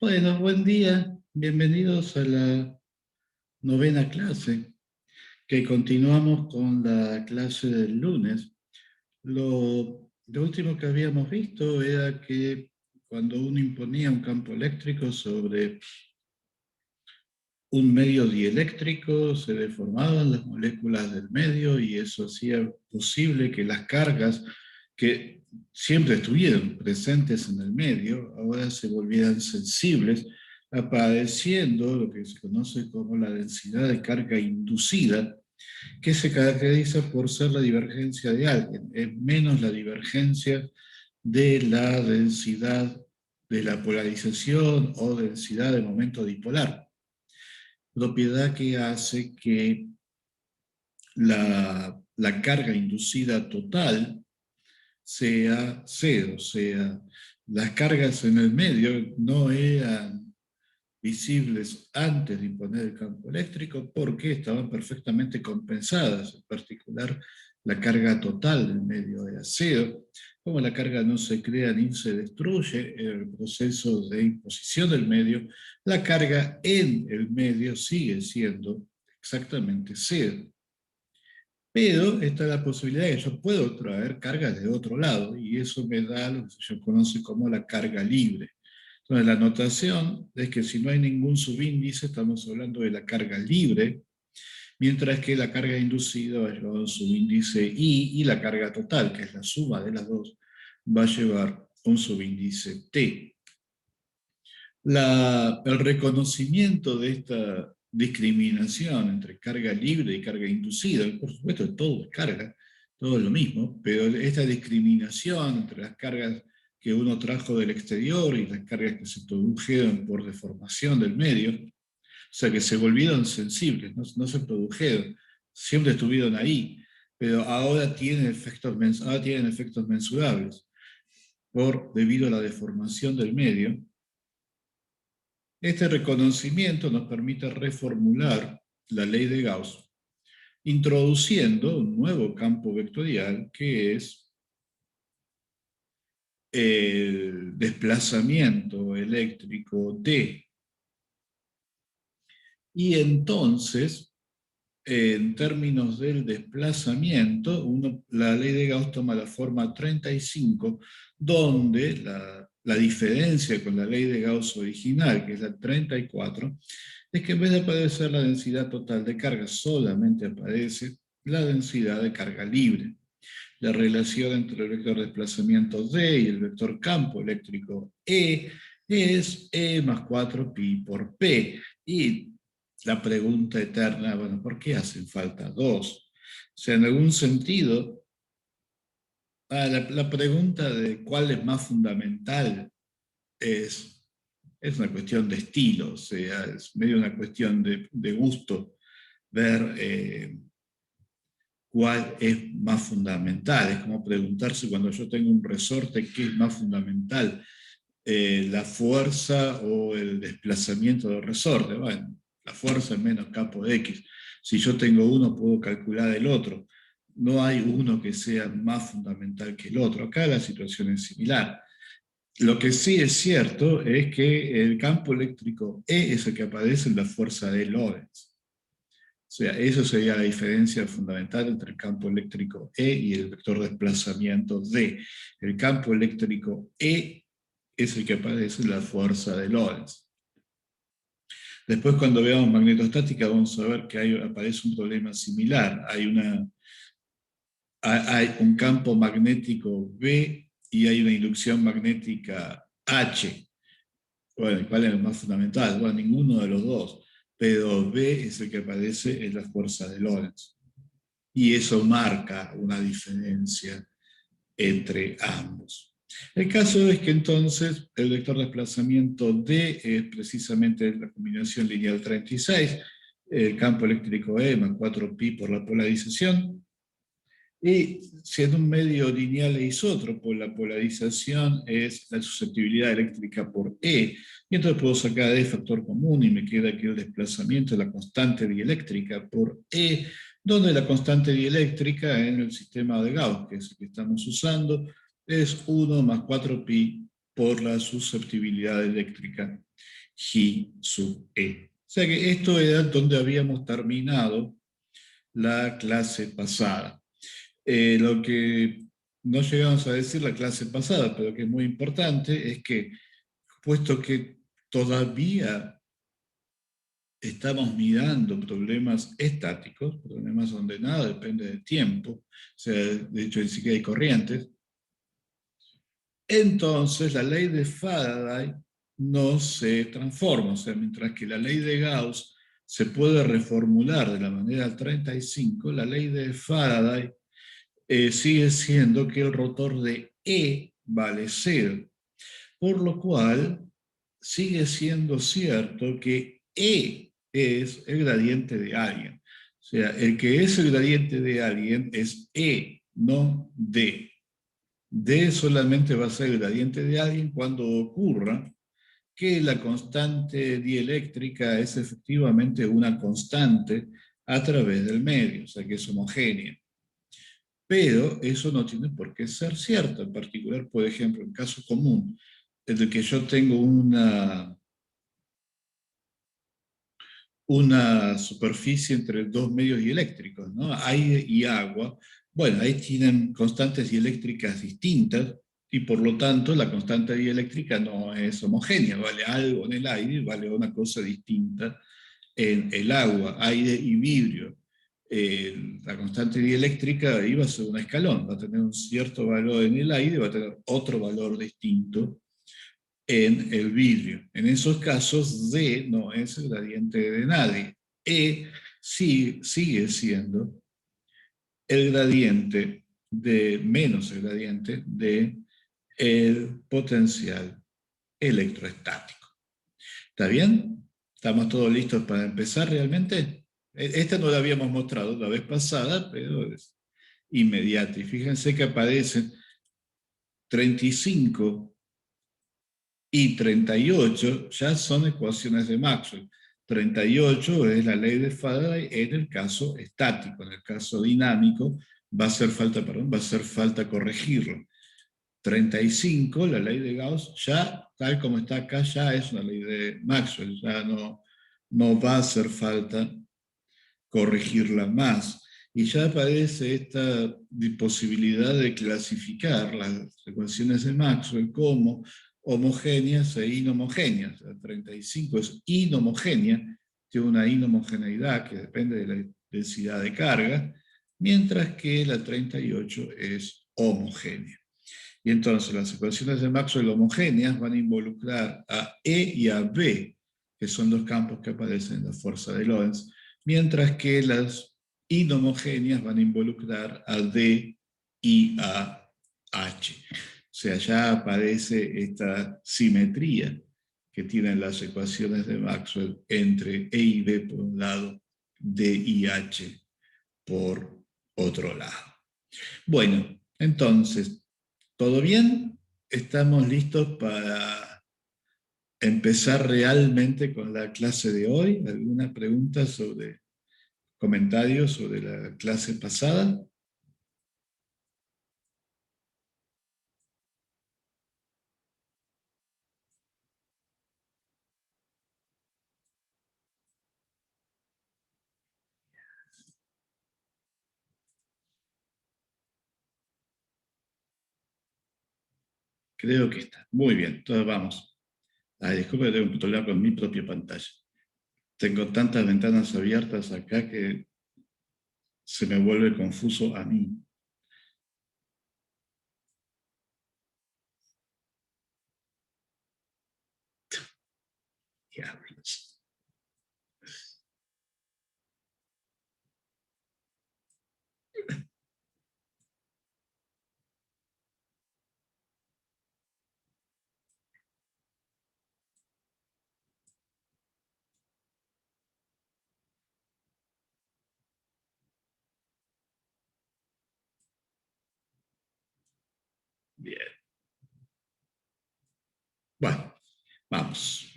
Bueno, buen día. Bienvenidos a la novena clase, que continuamos con la clase del lunes. Lo último que habíamos visto era que cuando uno imponía un campo eléctrico sobre un medio dieléctrico, se deformaban las moléculas del medio y eso hacía posible que las cargas que siempre estuvieron presentes en el medio, ahora se volvieran sensibles, apareciendo lo que se conoce como la densidad de carga inducida, que se caracteriza por ser la divergencia de alguien, es menos la divergencia de la densidad de la polarización o densidad de momento dipolar, propiedad que hace que la carga inducida total sea cero, o sea, las cargas en el medio no eran visibles antes de imponer el campo eléctrico porque estaban perfectamente compensadas, en particular la carga total del medio era cero. Como la carga no se crea ni se destruye en el proceso de imposición del medio, la carga en el medio sigue siendo exactamente cero. Pero está la posibilidad de que yo puedo traer cargas de otro lado, y eso me da lo que se conoce como la carga libre. Entonces, la notación es que si no hay ningún subíndice, estamos hablando de la carga libre, mientras que la carga inducida va a llevar un subíndice I, y la carga total, que es la suma de las dos, va a llevar un subíndice T. El reconocimiento de esta discriminación entre carga libre y carga inducida, por supuesto todo es carga, todo es lo mismo, pero esta discriminación entre las cargas que uno trajo del exterior y las cargas que se produjeron por deformación del medio, o sea que se volvieron sensibles, no se produjeron, siempre estuvieron ahí, pero ahora tienen efectos mensurables debido a la deformación del medio. Este reconocimiento nos permite reformular la ley de Gauss, introduciendo un nuevo campo vectorial que es el desplazamiento eléctrico D. Y entonces, en términos del desplazamiento, la ley de Gauss toma la forma 35, donde la diferencia con la ley de Gauss original, que es la 34, es que en vez de aparecer la densidad total de carga, solamente aparece la densidad de carga libre. La relación entre el vector desplazamiento D y el vector campo eléctrico E es E más 4pi por P. Y la pregunta eterna, bueno, ¿por qué hacen falta dos? O sea, en algún sentido, la pregunta de cuál es más fundamental es una cuestión de estilo, o sea, es medio una cuestión de gusto ver cuál es más fundamental. Es como preguntarse cuando yo tengo un resorte, ¿qué es más fundamental? ¿La fuerza o el desplazamiento del resorte? Bueno, la fuerza es menos campo de X. Si yo tengo uno, puedo calcular el otro. No hay uno que sea más fundamental que el otro. Acá la situación es similar. Lo que sí es cierto es que el campo eléctrico E es el que aparece en la fuerza de Lorentz. O sea, eso sería la diferencia fundamental entre el campo eléctrico E y el vector de desplazamiento D. El campo eléctrico E es el que aparece en la fuerza de Lorentz. Después, cuando veamos magnetostática, vamos a ver que aparece un problema similar. Hay un campo magnético B y hay una inducción magnética H. Bueno, ¿cuál es el más fundamental? Bueno, ninguno de los dos, pero B es el que aparece en la fuerza de Lorentz. Y eso marca una diferencia entre ambos. El caso es que entonces el vector de desplazamiento D es precisamente la combinación lineal 36, el campo eléctrico E más 4pi por la polarización. Y si en un medio lineal e isótropo, la polarización es la susceptibilidad eléctrica por E, y entonces puedo sacar E factor común y me queda aquí el desplazamiento de la constante dieléctrica por E, donde la constante dieléctrica en el sistema de Gauss, que es el que estamos usando, es 1 más 4pi por la susceptibilidad eléctrica G sub E. O sea que esto era donde habíamos terminado la clase pasada. Lo que no llegamos a decir la clase pasada, pero que es muy importante, es que puesto que todavía estamos mirando problemas estáticos, problemas donde nada depende del tiempo, o sea, de hecho ni siquiera hay corrientes, entonces la ley de Faraday no se transforma, o sea, mientras que la ley de Gauss se puede reformular de la manera 35, la ley de Faraday sigue siendo que el rotor de E vale 0, por lo cual sigue siendo cierto que E es el gradiente de alguien. O sea, el que es el gradiente de alguien es E, no D. D solamente va a ser el gradiente de alguien cuando ocurra que la constante dieléctrica es efectivamente una constante a través del medio, o sea que es homogénea. Pero eso no tiene por qué ser cierto. En particular, por ejemplo, en caso común, en el que yo tengo una superficie entre dos medios dieléctricos, ¿no? Aire y agua. Bueno, ahí tienen constantes dieléctricas distintas y por lo tanto la constante dieléctrica no es homogénea, vale algo en el aire y vale una cosa distinta en el agua, aire y vidrio. La constante dieléctrica iba a ser un escalón, va a tener un cierto valor en el aire, va a tener otro valor distinto en el vidrio. En esos casos, D no es el gradiente de nadie. E sí, sigue siendo el gradiente de, menos el gradiente de el potencial electroestático. ¿Está bien? ¿Estamos todos listos para empezar realmente? Esta no la habíamos mostrado la vez pasada, pero es inmediata. Y fíjense que aparecen 35 y 38 ya son ecuaciones de Maxwell. 38 es la ley de Faraday en el caso estático. En el caso dinámico va a hacer falta, perdón, va a hacer falta corregirlo. 35, la ley de Gauss, ya tal como está acá, ya es una ley de Maxwell, ya no va a hacer falta corregirla más. Y ya aparece esta posibilidad de clasificar las ecuaciones de Maxwell como homogéneas e inhomogéneas. La 35 es inhomogénea, tiene una inhomogeneidad que depende de la densidad de carga, mientras que la 38 es homogénea. Y entonces las ecuaciones de Maxwell homogéneas van a involucrar a E y a B, que son los campos que aparecen en la fuerza de Lorentz, mientras que las inhomogéneas van a involucrar a D y a H. O sea, ya aparece esta simetría que tienen las ecuaciones de Maxwell entre E y B por un lado, D y H por otro lado. Bueno, entonces, ¿todo bien? ¿Estamos listos para empezar realmente con la clase de hoy? ¿Alguna pregunta sobre comentarios sobre la clase pasada? Creo que está. Muy bien, entonces vamos. Ay, disculpe, tengo un problema con mi propia pantalla. Tengo tantas ventanas abiertas acá que se me vuelve confuso a mí. Diablos. Bien. Bueno, vamos.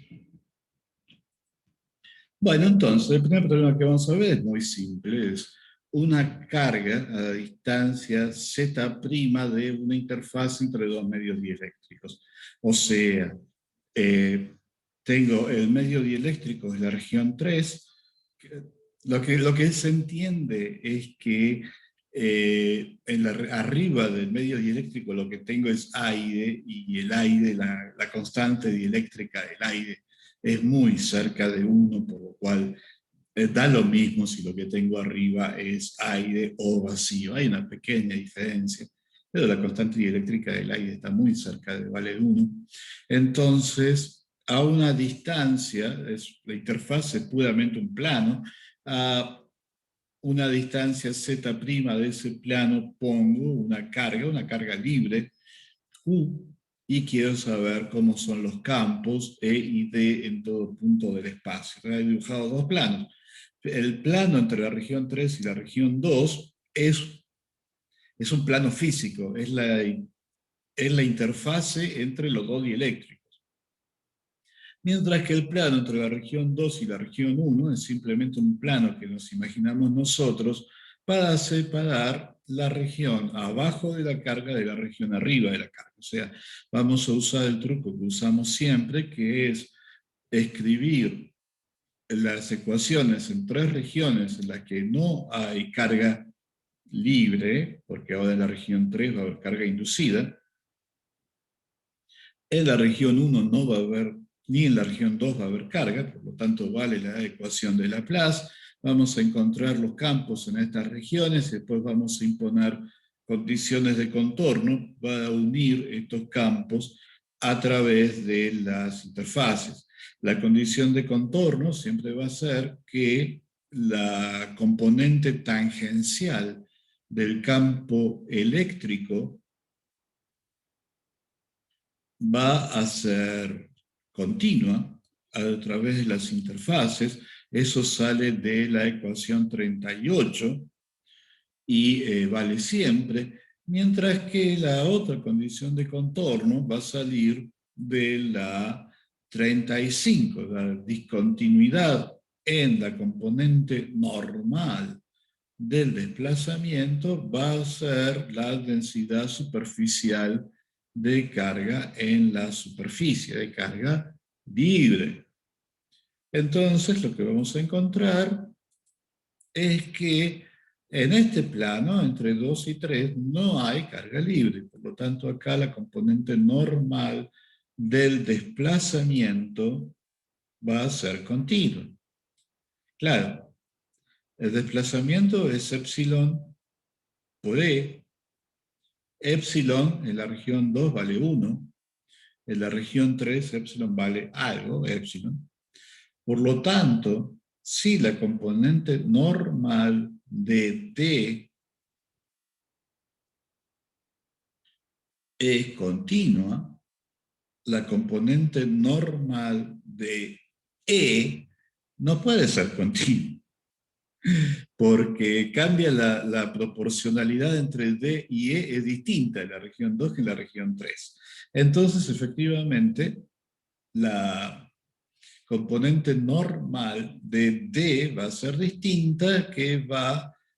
Bueno, entonces, el primer problema que vamos a ver es muy simple. Es una carga a distancia Z' de una interfaz entre dos medios dieléctricos. O sea, tengo el medio dieléctrico de la región 3. Lo que se entiende es que arriba del medio dieléctrico lo que tengo es aire, y el aire, la constante dieléctrica del aire es muy cerca de 1, por lo cual da lo mismo si lo que tengo arriba es aire o vacío. Hay una pequeña diferencia, pero la constante dieléctrica del aire está muy cerca de vale 1. Entonces, a una distancia, la interfaz es puramente un plano, a una distancia Z' de ese plano pongo una carga libre, Q, y quiero saber cómo son los campos E y D en todo punto del espacio. He dibujado dos planos. El plano entre la región 3 y la región 2 es un plano físico, es la interfase entre los dos dieléctricos. Mientras que el plano entre la región 2 y la región 1 es simplemente un plano que nos imaginamos nosotros para separar la región abajo de la carga de la región arriba de la carga. O sea, vamos a usar el truco que usamos siempre, que es escribir las ecuaciones en tres regiones en las que no hay carga libre, porque ahora en la región 3 va a haber carga inducida. En la región 1 no va a haber, ni en la región 2 va a haber carga, por lo tanto vale la ecuación de Laplace. Vamos a encontrar los campos en estas regiones, y después vamos a imponer condiciones de contorno, va a unir estos campos a través de las interfaces. La condición de contorno siempre va a ser que la componente tangencial del campo eléctrico va a ser continua a través de las interfaces. Eso sale de la ecuación 38 y vale siempre, mientras que la otra condición de contorno va a salir de la 35, la discontinuidad en la componente normal del desplazamiento va a ser la densidad superficial de carga en la superficie, de carga libre. Entonces lo que vamos a encontrar es que en este plano, entre 2 y 3, no hay carga libre. Por lo tanto, acá la componente normal del desplazamiento va a ser continua. Claro, el desplazamiento es epsilon por E. Epsilon en la región 2 vale 1. En la región 3, epsilon vale algo, epsilon. Por lo tanto, si la componente normal de D es continua, la componente normal de E no puede ser continua, porque cambia la proporcionalidad entre D y E, es distinta en la región 2 que en la región 3. Entonces, efectivamente, la componente normal de D va a ser distinta,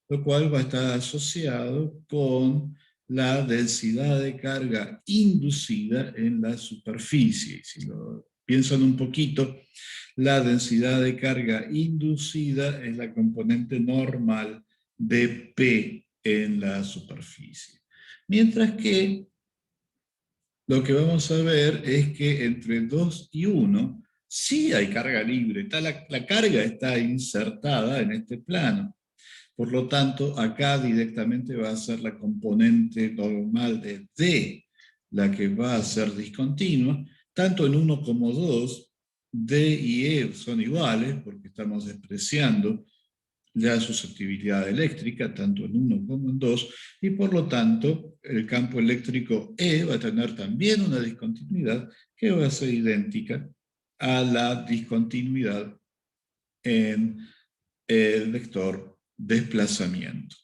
lo cual va a estar asociado con la densidad de carga inducida en la superficie. Si lo piensan un poquito, la densidad de carga inducida es la componente normal de P en la superficie. Mientras que lo que vamos a ver es que entre 2 y 1 sí hay carga libre, la carga está insertada en este plano. Por lo tanto, acá directamente va a ser la componente normal de D la que va a ser discontinua. Tanto en 1 como 2, D y E son iguales porque estamos despreciando la susceptibilidad eléctrica, tanto en 1 como en 2, y por lo tanto el campo eléctrico E va a tener también una discontinuidad que va a ser idéntica a la discontinuidad en el vector desplazamiento.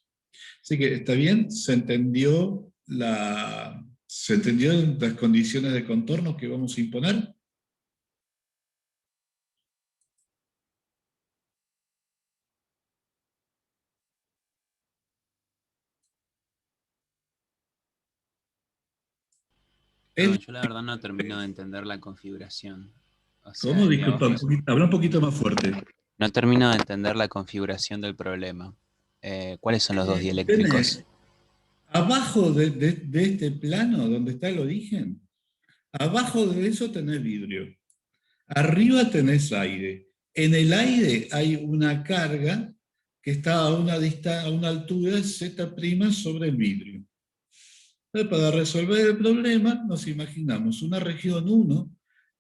Así que está bien, ¿se entendió las condiciones de contorno que vamos a imponer? Es- Perdón, yo la verdad no termino de entender la configuración. O ¿Cómo? sea, Disculpa, habla un poquito más fuerte. no termino de entender la configuración del problema. ¿Cuáles son los dos dieléctricos? Tenés abajo de este plano, donde está el origen, abajo de eso tenés vidrio. Arriba tenés aire. En el aire hay una carga que está a una altura Z' sobre el vidrio. Entonces, para resolver el problema, nos imaginamos una región 1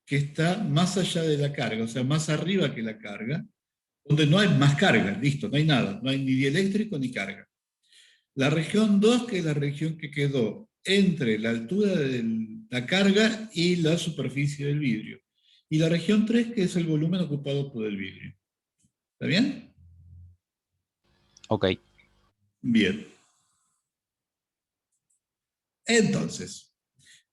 que está más allá de la carga, o sea, más arriba que la carga, donde no hay más carga, listo, no hay nada, no hay ni dieléctrico ni carga. La región 2, que es la región que quedó entre la altura de la carga y la superficie del vidrio. Y la región 3, que es el volumen ocupado por el vidrio. ¿Está bien? Ok, Bien. Entonces,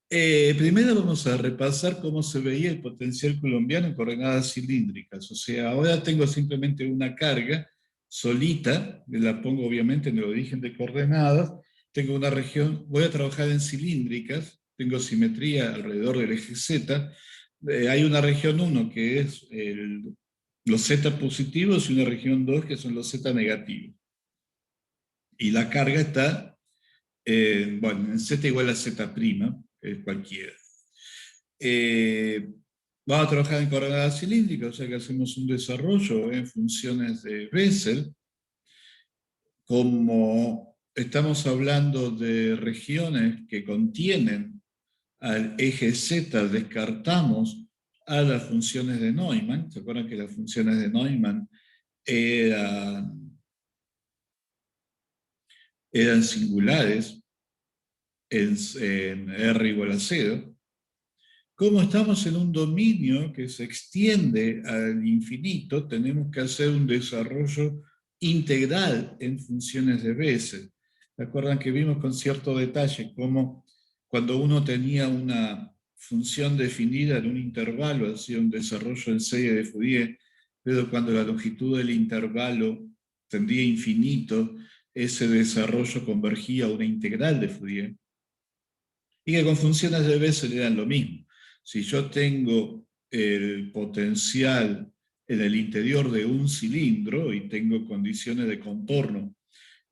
primero vamos a repasar cómo se veía el potencial colombiano en coordenadas cilíndricas. O sea, ahora tengo simplemente una carga solita, la pongo obviamente en el origen de coordenadas, tengo una región, voy a trabajar en cilíndricas, tengo simetría alrededor del eje Z, hay una región 1 que es los Z positivos y una región 2 que son los Z negativos. Y la carga está, bueno, en Z igual a Z', cualquiera. Eh, Vamos a trabajar en coordenadas cilíndricas, o sea que hacemos un desarrollo en funciones de Bessel. Como estamos hablando de regiones que contienen al eje Z, descartamos a las funciones de Neumann. ¿Se acuerdan que las funciones de Neumann eran singulares en R igual a 0? Como estamos en un dominio que se extiende al infinito, tenemos que hacer un desarrollo integral en funciones de Bessel. ¿Se acuerdan que vimos con cierto detalle cómo cuando uno tenía una función definida en un intervalo, hacía un desarrollo en serie de Fourier, pero cuando la longitud del intervalo tendía a infinito, ese desarrollo convergía a una integral de Fourier? Y que con funciones de Bessel eran lo mismo. Si yo tengo el potencial en el interior de un cilindro y tengo condiciones de contorno,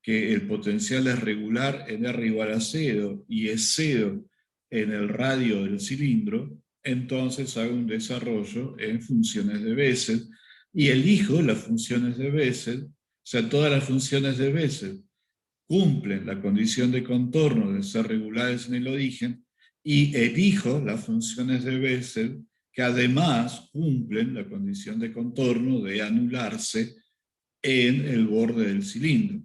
que el potencial es regular en R igual a 0 y es 0 en el radio del cilindro, entonces hago un desarrollo en funciones de Bessel y elijo las funciones de Bessel, o sea, todas las funciones de Bessel cumplen la condición de contorno de ser regulares en el origen y elijo las funciones de Bessel que además cumplen la condición de contorno de anularse en el borde del cilindro.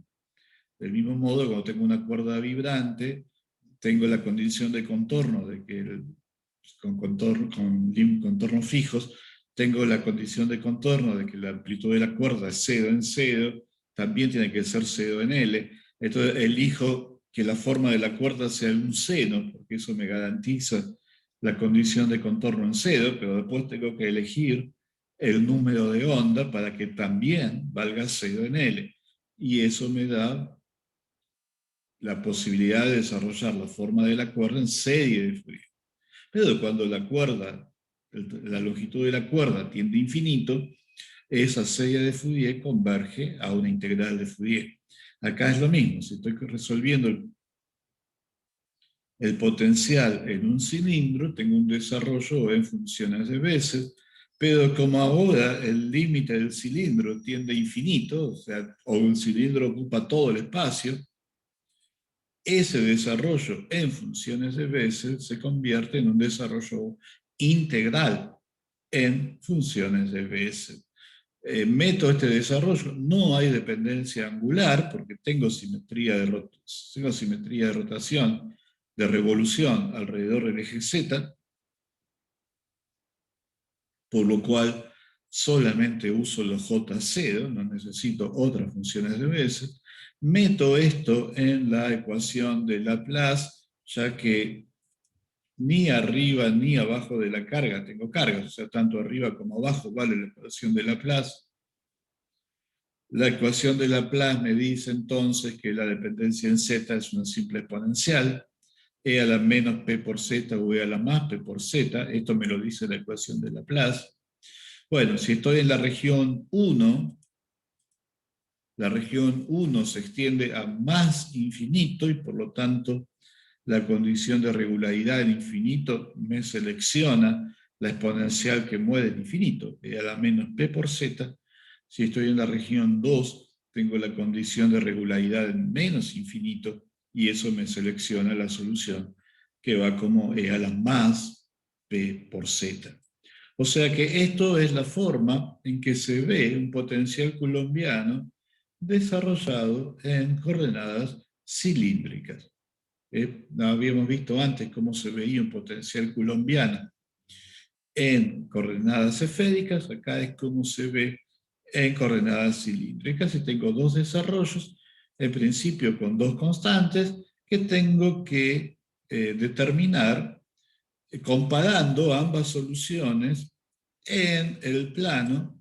Del mismo modo, cuando tengo una cuerda vibrante, tengo la condición de contorno de que con contornos fijos, tengo la condición de contorno de que la amplitud de la cuerda es 0 en 0, también tiene que ser 0 en L. Entonces elijo que la forma de la cuerda sea un seno, porque eso me garantiza la condición de contorno en 0, pero después tengo que elegir el número de onda para que también valga 0 en L. Y eso me da la posibilidad de desarrollar la forma de la cuerda en serie de Fourier. Pero cuando la cuerda, la longitud de la cuerda tiende a infinito, esa serie de Fourier converge a una integral de Fourier. Acá es lo mismo, si estoy resolviendo el potencial en un cilindro, tengo un desarrollo en funciones de Bessel, pero como ahora el límite del cilindro tiende a infinito, o sea, o el cilindro ocupa todo el espacio, ese desarrollo en funciones de Bessel se convierte en un desarrollo integral en funciones de Bessel. Meto este desarrollo, no hay dependencia angular porque tengo simetría de rotación, de revolución alrededor del eje Z, por lo cual solamente uso los J0, no necesito otras funciones de Bessel. Meto esto en la ecuación de Laplace, ya que ni arriba ni abajo de la carga tengo cargas, o sea, tanto arriba como abajo vale la ecuación de Laplace. La ecuación de Laplace me dice entonces que la dependencia en Z es una simple exponencial, E a la menos P por Z o E a la más P por Z. Esto me lo dice la ecuación de Laplace. Bueno, si estoy en la región 1, la región 1 se extiende a más infinito y por lo tanto la condición de regularidad en infinito me selecciona la exponencial que mueve en infinito, E a la menos P por Z. Si estoy en la región 2, tengo la condición de regularidad en menos infinito y eso me selecciona la solución que va como E a la más P por Z. O sea que esto es la forma en que se ve un potencial coulombiano desarrollado en coordenadas cilíndricas. Habíamos visto antes cómo se veía un potencial coulombiano en coordenadas esféricas, acá es cómo se ve en coordenadas cilíndricas, y tengo dos desarrollos, en principio con dos constantes, que tengo que determinar comparando ambas soluciones en el plano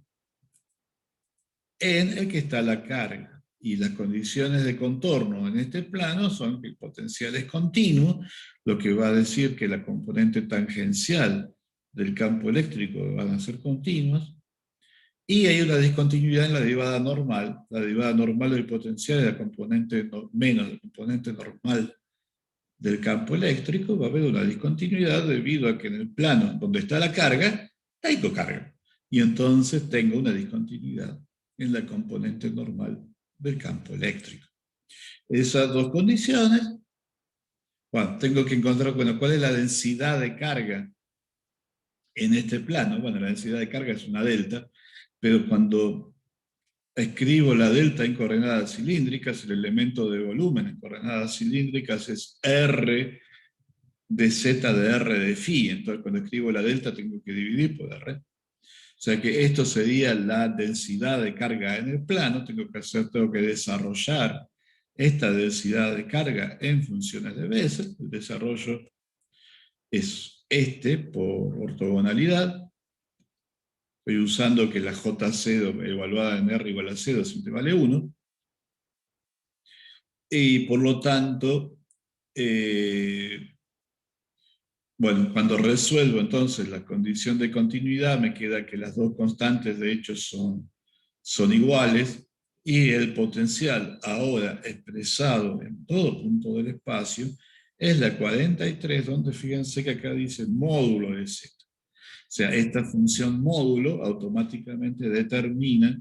en el que está la carga. Y las condiciones de contorno en este plano son que el potencial es continuo, lo que va a decir que la componente tangencial del campo eléctrico van a ser continuas, y hay una discontinuidad en la derivada normal. La derivada normal del potencial es la componente menos la componente normal del campo eléctrico. Va a haber una discontinuidad debido a que en el plano donde está la carga, hay cocarga. Y entonces tengo una discontinuidad en la componente normal del campo eléctrico. Esas dos condiciones, bueno, tengo que encontrar, bueno, cuál es la densidad de carga en este plano. Bueno, la densidad de carga es una delta, pero cuando escribo la delta en coordenadas cilíndricas, el elemento de volumen en coordenadas cilíndricas es R de Z de R de phi. Entonces, cuando escribo la delta, tengo que dividir por R. O sea que esto sería la densidad de carga en el plano. Tengo que desarrollar esta densidad de carga en funciones de Bessel. El desarrollo es este por ortogonalidad. Estoy usando que la JC evaluada en R igual a 0 siempre vale 1. Y por lo tanto, bueno, cuando resuelvo entonces la condición de continuidad, me queda que las dos constantes de hecho son iguales, y el potencial ahora expresado en todo punto del espacio es la 43, donde fíjense que acá dice módulo de Z. O sea, esta función módulo automáticamente determina,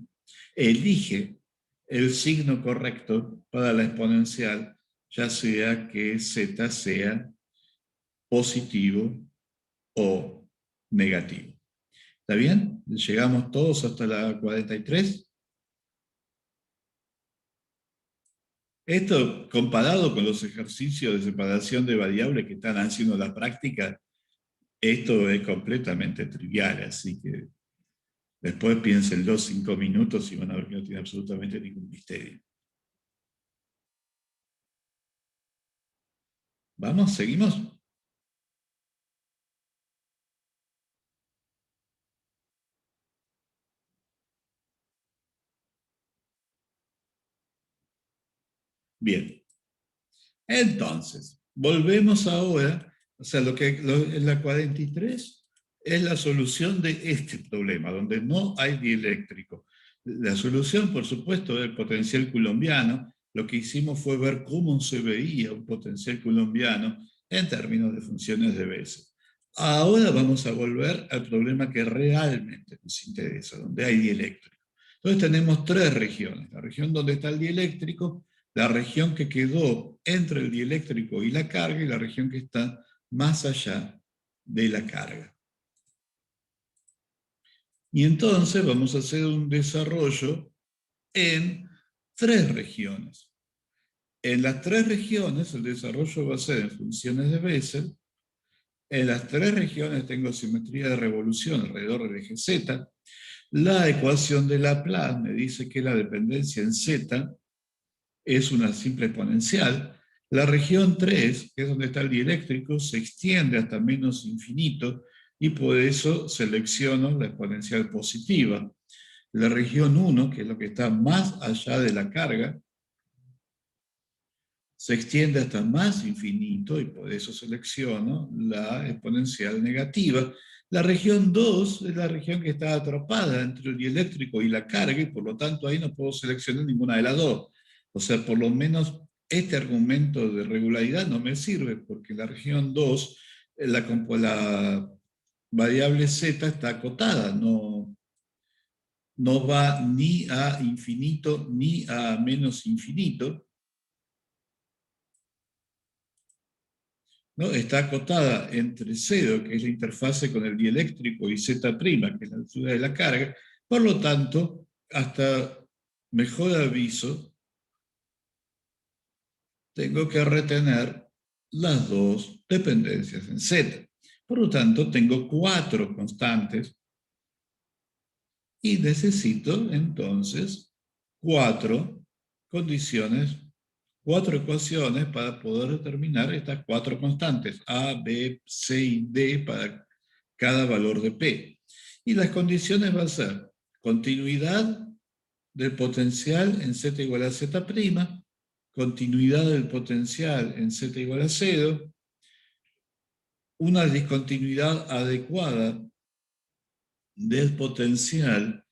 elige el signo correcto para la exponencial, ya sea que Z sea positivo o negativo. ¿Está bien? Llegamos todos hasta la 43. Esto, comparado con los ejercicios de separación de variables que están haciendo la práctica, esto es completamente trivial, así que después piénsenlo 5 minutos y van a ver que no tiene absolutamente ningún misterio. ¿Vamos? ¿Seguimos? Bien. Entonces, volvemos ahora, o sea, en la 43 es la solución de este problema, donde no hay dieléctrico. La solución, por supuesto, del potencial coulombiano. Lo que hicimos fue ver cómo se veía un potencial coulombiano en términos de funciones de Bessel. Ahora vamos a volver al problema que realmente nos interesa, donde hay dieléctrico. Entonces tenemos tres regiones. La región donde está el dieléctrico, la región que quedó entre el dieléctrico y la carga, y la región que está más allá de la carga. Y entonces vamos a hacer un desarrollo en tres regiones. En las tres regiones el desarrollo va a ser en funciones de Bessel. En las tres regiones tengo simetría de revolución alrededor del eje Z. La ecuación de Laplace me dice que la dependencia en Z es una simple exponencial. La región 3, que es donde está el dieléctrico, se extiende hasta menos infinito y por eso selecciono la exponencial positiva. La región 1, que es lo que está más allá de la carga, se extiende hasta más infinito, y por eso selecciono la exponencial negativa. La región 2 es la región que está atrapada entre el dieléctrico y la carga, y por lo tanto ahí no puedo seleccionar ninguna de las dos. O sea, por lo menos este argumento de regularidad no me sirve, porque la región 2, la variable z está acotada, no va ni a infinito ni a menos infinito, ¿no? Está acotada entre 0, que es la interfase con el dieléctrico, y z', que es la altura de la carga. Por lo tanto, hasta mejor aviso, tengo que retener las dos dependencias en z. Por lo tanto, tengo 4 constantes y necesito entonces 4 condiciones, 4 ecuaciones para poder determinar estas 4 constantes, A, B, C y D para cada valor de P. Y las condiciones van a ser continuidad del potencial en z igual a z', continuidad del potencial en z igual a 0, una discontinuidad adecuada del potencial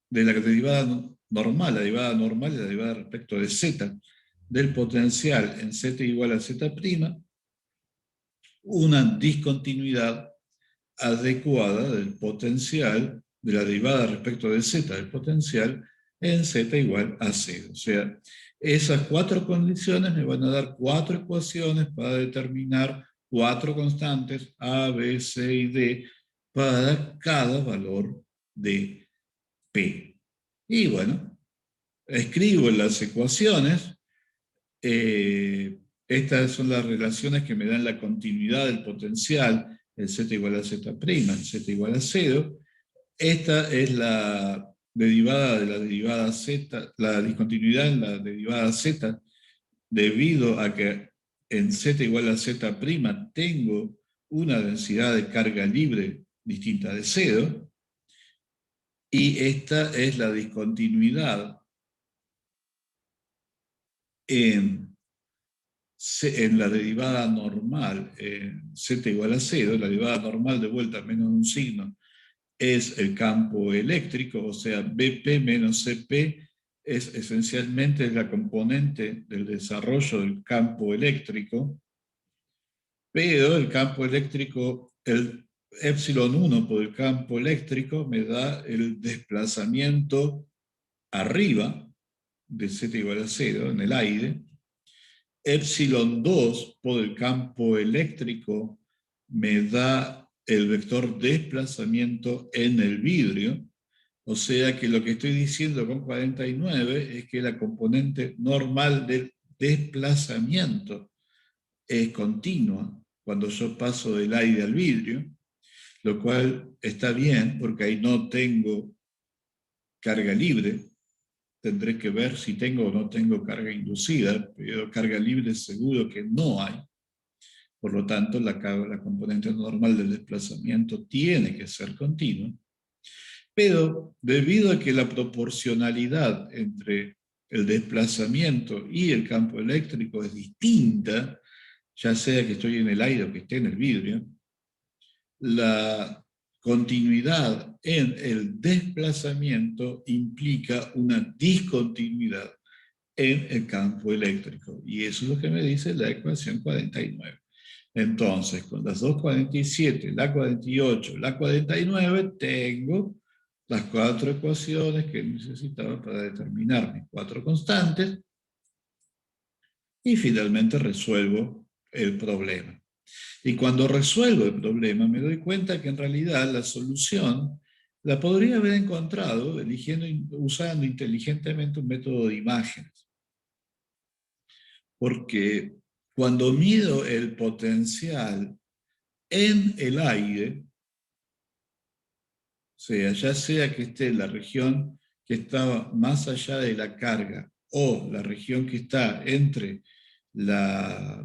de la derivada normal, la derivada respecto de z, del potencial en z igual a z', una discontinuidad adecuada del potencial de la derivada respecto de z del potencial en z igual a 0. O sea, esas 4 condiciones me van a dar 4 ecuaciones para determinar 4 constantes A, B, C y D para cada valor de P. Y bueno, escribo las ecuaciones. Estas son las relaciones que me dan la continuidad del potencial, el z igual a z', el z igual a 0. Esta es la derivada de la derivada z, la discontinuidad en la derivada z, debido a que en z igual a z' tengo una densidad de carga libre distinta de 0, y esta es la discontinuidad en la derivada normal, z igual a 0, la derivada normal de vuelta menos un signo, es el campo eléctrico, o sea, BP menos CP es esencialmente la componente del desarrollo del campo eléctrico, pero el campo eléctrico, el epsilon 1 por el campo eléctrico me da el desplazamiento arriba de z igual a 0 en el aire. Epsilon 2 por el campo eléctrico me da el vector desplazamiento en el vidrio. O sea que lo que estoy diciendo con 49 es que la componente normal del desplazamiento es continua cuando yo paso del aire al vidrio, lo cual está bien porque ahí no tengo carga libre. Tendré que ver si tengo o no tengo carga inducida, pero carga libre seguro que no hay. Por lo tanto, la componente normal del desplazamiento tiene que ser continua. Pero debido a que la proporcionalidad entre el desplazamiento y el campo eléctrico es distinta, ya sea que estoy en el aire o que esté en el vidrio, la continuidad en el desplazamiento implica una discontinuidad en el campo eléctrico. Y eso es lo que me dice la ecuación 49. Entonces, con las 247, la 48, la 49, tengo las 4 ecuaciones que necesitaba para determinar mis 4 constantes, y finalmente resuelvo el problema. Y cuando resuelvo el problema me doy cuenta que en realidad la solución la podría haber encontrado usando inteligentemente un método de imágenes. Porque cuando mido el potencial en el aire, o sea, ya sea que esté en la región que está más allá de la carga o la región que está entre la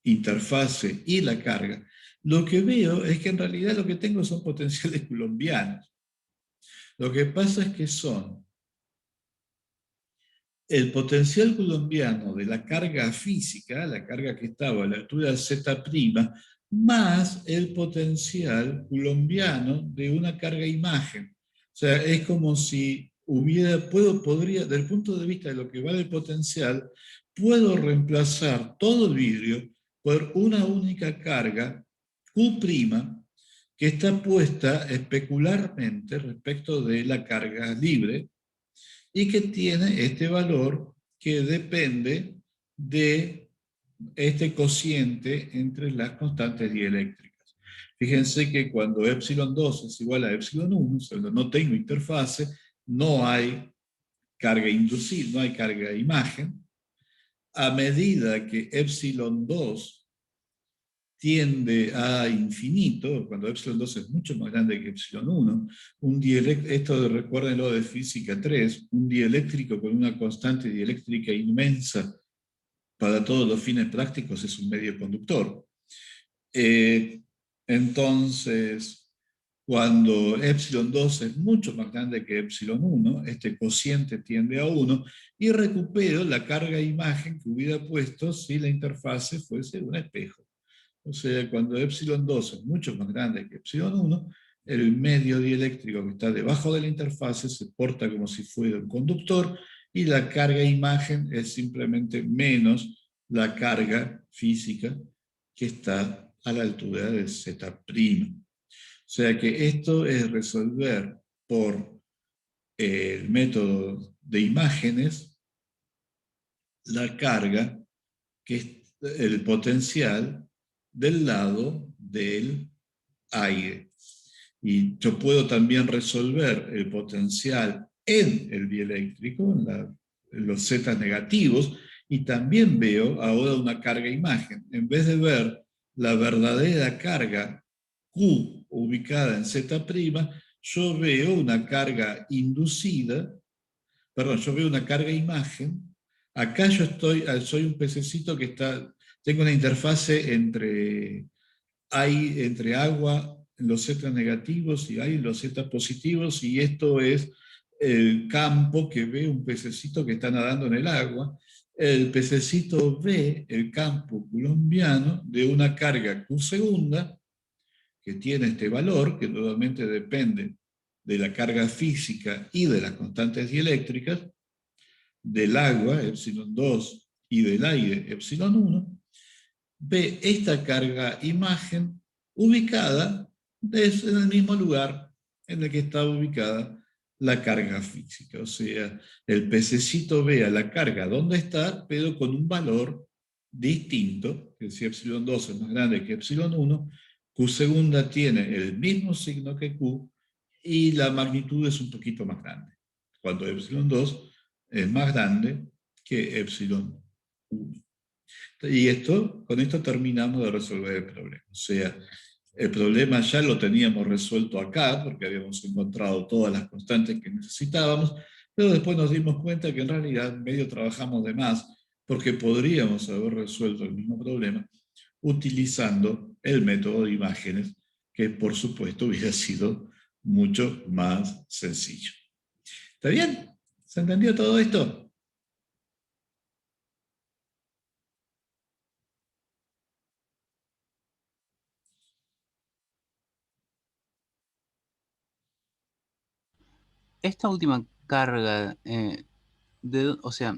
interfase y la carga, lo que veo es que en realidad lo que tengo son potenciales coulombianos. Lo que pasa es que son el potencial coulombiano de la carga física, la carga que estaba a la altura de Z', más el potencial coulombiano de una carga imagen. O sea, es como si podría, desde el punto de vista de lo que vale el potencial, puedo reemplazar todo el vidrio por una única carga Q', que está puesta especularmente respecto de la carga libre, y que tiene este valor que depende de este cociente entre las constantes dieléctricas. Fíjense que cuando epsilon 2 es igual a epsilon 1, o sea, no tengo interfase, no hay carga inducida, no hay carga imagen. A medida que epsilon 2 tiende a infinito, cuando epsilon 2 es mucho más grande que epsilon 1, esto recuérdenlo de física 3, un dieléctrico con una constante dieléctrica inmensa para todos los fines prácticos es un medio conductor. Entonces, cuando epsilon 2 es mucho más grande que epsilon 1, este cociente tiende a 1, y recupero la carga imagen que hubiera puesto si la interfase fuese un espejo. O sea, cuando epsilon 2 es mucho más grande que epsilon 1, el medio dieléctrico que está debajo de la interfase se porta como si fuera un conductor, y la carga imagen es simplemente menos la carga física que está a la altura de Z'. O sea que esto es resolver por el método de imágenes la carga, que es el potencial del lado del aire. Y yo puedo también resolver el potencial en el dieléctrico, en los Z negativos, y también veo ahora una carga imagen. En vez de ver la verdadera carga Q ubicada en Z', yo veo una carga inducida, perdón, yo veo una carga imagen. Acá yo soy un pececito que tengo una interfase entre agua en los Z negativos y hay en los Z positivos, y esto es el campo que ve un pececito que está nadando en el agua. El pececito ve el campo coulombiano de una carga Q segunda, que tiene este valor, que nuevamente depende de la carga física y de las constantes dieléctricas, del agua, epsilon 2, y del aire, epsilon 1, ve esta carga imagen ubicada en el mismo lugar en el que está ubicada la carga física. O sea, el pececito ve a la carga donde está, pero con un valor distinto, que si epsilon 2 es más grande que epsilon 1, Q segunda tiene el mismo signo que Q, y la magnitud es un poquito más grande, cuando epsilon 2 es más grande que epsilon 1. Y con esto terminamos de resolver el problema. O sea, el problema ya lo teníamos resuelto acá, porque habíamos encontrado todas las constantes que necesitábamos, pero después nos dimos cuenta que en realidad medio trabajamos de más, porque podríamos haber resuelto el mismo problema utilizando el método de imágenes, que por supuesto hubiera sido mucho más sencillo. ¿Está bien? ¿Se entendió todo esto? Esta última carga, o sea,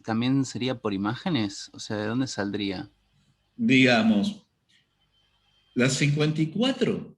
¿también sería por imágenes? O sea, ¿de dónde saldría? Digamos, la 54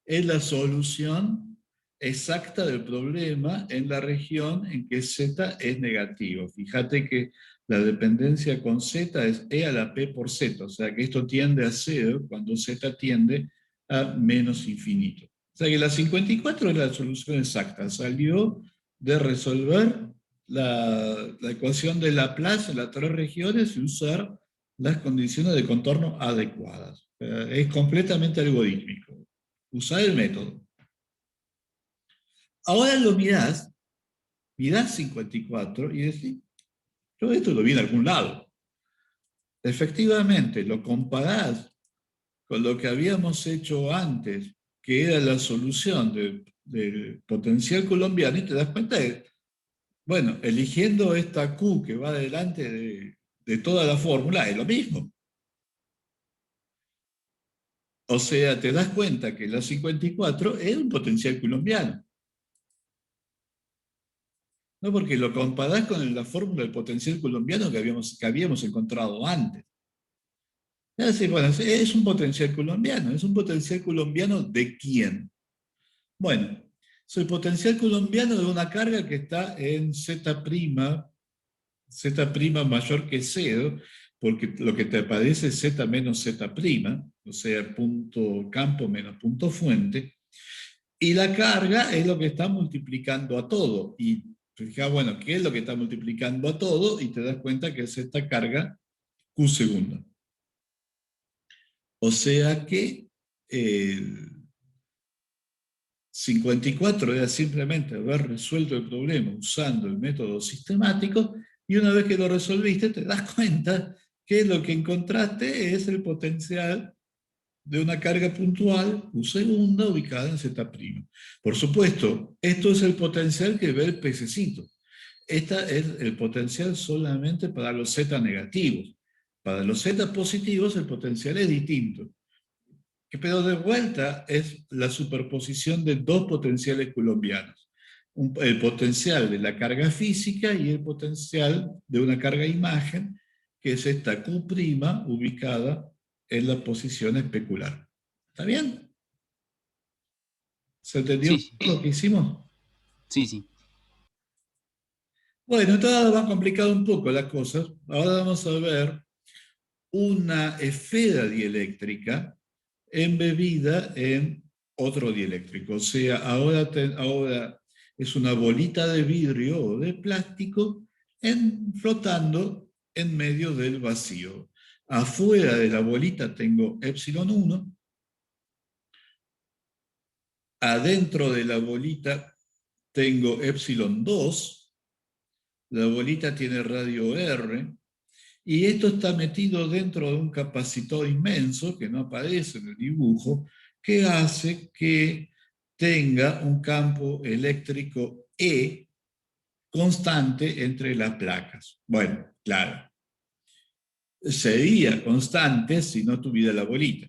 es la solución exacta del problema en la región en que Z es negativo. Fíjate que la dependencia con Z es E a la P por Z, o sea que esto tiende a 0 cuando Z tiende a menos infinito. O sea que la 54 es la solución exacta, salió de resolver la ecuación de Laplace en las tres regiones y usar las condiciones de contorno adecuadas. Es completamente algorítmico. Usar el método. Ahora lo mirás 54 y decís, yo esto lo vi en algún lado. Efectivamente, lo comparás con lo que habíamos hecho antes, que era la solución del potencial coulombiano, y te das cuenta de Bueno, eligiendo esta Q que va delante de toda la fórmula, es lo mismo. O sea, te das cuenta que la 54 es un potencial coulombiano. No, porque lo comparás con la fórmula del potencial coulombiano que habíamos encontrado antes. Es decir, bueno, es un potencial coulombiano. ¿Es un potencial coulombiano de quién? Bueno, es el potencial coulombiano de una carga que está en Z', Z' mayor que cero, porque lo que te aparece es Z menos Z', o sea, punto campo menos punto fuente, y la carga es lo que está multiplicando a todo. Y fíjate, bueno, ¿qué es lo que está multiplicando a todo? Y te das cuenta que es esta carga Q segunda. O sea que 54 era simplemente haber resuelto el problema usando el método sistemático, y una vez que lo resolviste te das cuenta que lo que encontraste es el potencial de una carga puntual, Q segunda, ubicada en Z'. Por supuesto, esto es el potencial que ve el pececito. Este es el potencial solamente para los Z negativos. Para los Z positivos el potencial es distinto. Pero de vuelta es la superposición de dos potenciales coulombianos. El potencial de la carga física y el potencial de una carga imagen, que es esta Q' ubicada en la posición especular. ¿Está bien? ¿Se entendió Sí, sí, lo que hicimos? sí, sí. Bueno, entonces va a complicar un poco las cosas. Ahora vamos a ver una esfera dieléctrica embebida en otro dieléctrico. O sea, ahora es una bolita de vidrio o de plástico flotando en medio del vacío. Afuera de la bolita tengo epsilon 1. Adentro de la bolita tengo epsilon 2. La bolita tiene radio R. Y esto está metido dentro de un capacitor inmenso que no aparece en el dibujo, que hace que tenga un campo eléctrico E constante entre las placas. Bueno, claro, sería constante si no tuviera la bolita.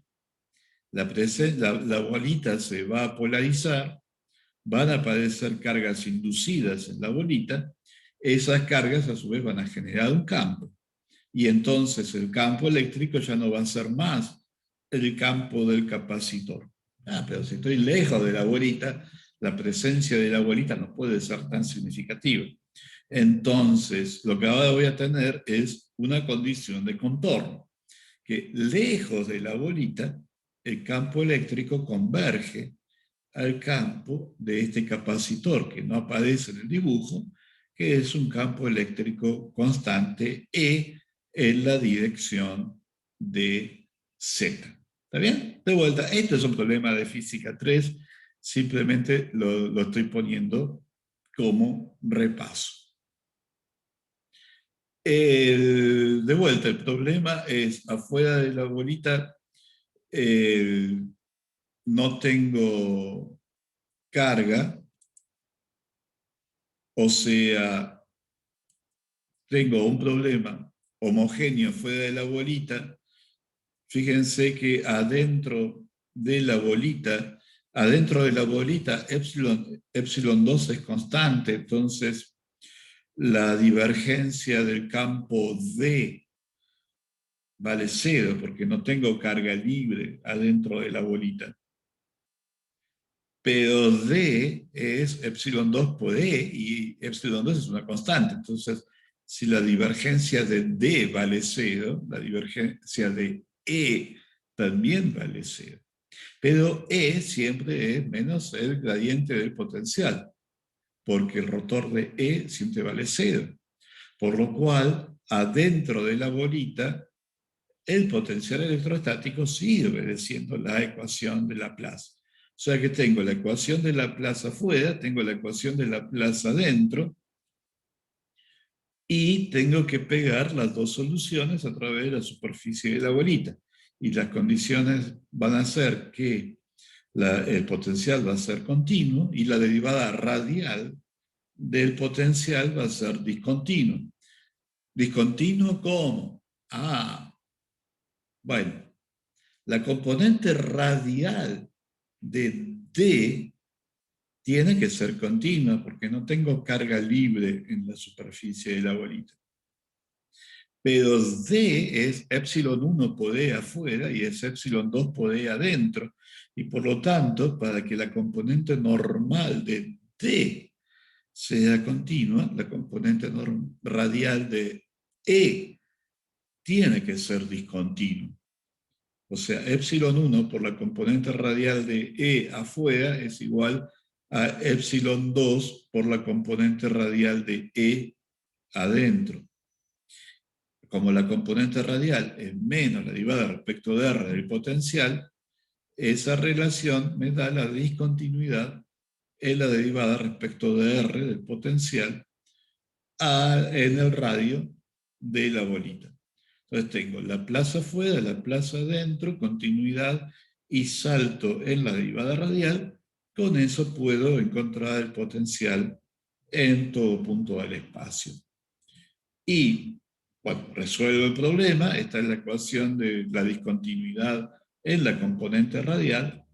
La bolita se va a polarizar, van a aparecer cargas inducidas en la bolita, esas cargas a su vez van a generar un campo. Y entonces el campo eléctrico ya no va a ser más el campo del capacitor. Pero si estoy lejos de la bolita, la presencia de la bolita no puede ser tan significativa. Entonces, lo que ahora voy a tener es una condición de contorno, que lejos de la bolita, el campo eléctrico converge al campo de este capacitor que no aparece en el dibujo, que es un campo eléctrico constante E en la dirección de Z. ¿Está bien? De vuelta, esto es un problema de física 3, simplemente lo estoy poniendo como repaso. De vuelta, el problema es afuera de la bolita no tengo carga, o sea, tengo un problema homogéneo fuera de la bolita. Fíjense que adentro de la bolita epsilon 2 es constante, entonces la divergencia del campo D vale 0, porque no tengo carga libre adentro de la bolita. Pero D es epsilon 2 por E, y epsilon 2 es una constante. Entonces, si la divergencia de D vale 0, la divergencia de E también vale 0. Pero E siempre es menos el gradiente del potencial, porque el rotor de E siempre vale 0. Por lo cual, adentro de la bolita, el potencial electrostático sigue obedeciendo la ecuación de Laplace. O sea que tengo la ecuación de Laplace afuera, tengo la ecuación de Laplace adentro, y tengo que pegar las dos soluciones a través de la superficie de la bolita. Y las condiciones van a ser que el potencial va a ser continuo y la derivada radial del potencial va a ser discontinuo. ¿Discontinuo cómo? Bueno, la componente radial de D tiene que ser continua porque no tengo carga libre en la superficie de la bolita. Pero D es epsilon 1 por E afuera y es epsilon 2 por E adentro. Y por lo tanto, para que la componente normal de D sea continua, la componente radial de E tiene que ser discontinua. O sea, epsilon 1 por la componente radial de E afuera es igual a epsilon 2 por la componente radial de E adentro. Como la componente radial es menos la derivada respecto de R del potencial, esa relación me da la discontinuidad en la derivada respecto de R del potencial en el radio de la bolita. Entonces tengo la plaza afuera, la plaza adentro, continuidad y salto en la derivada radial. Con eso puedo encontrar el potencial en todo punto del espacio. Y, bueno, resuelvo el problema. Esta es la ecuación de la discontinuidad en la componente radial.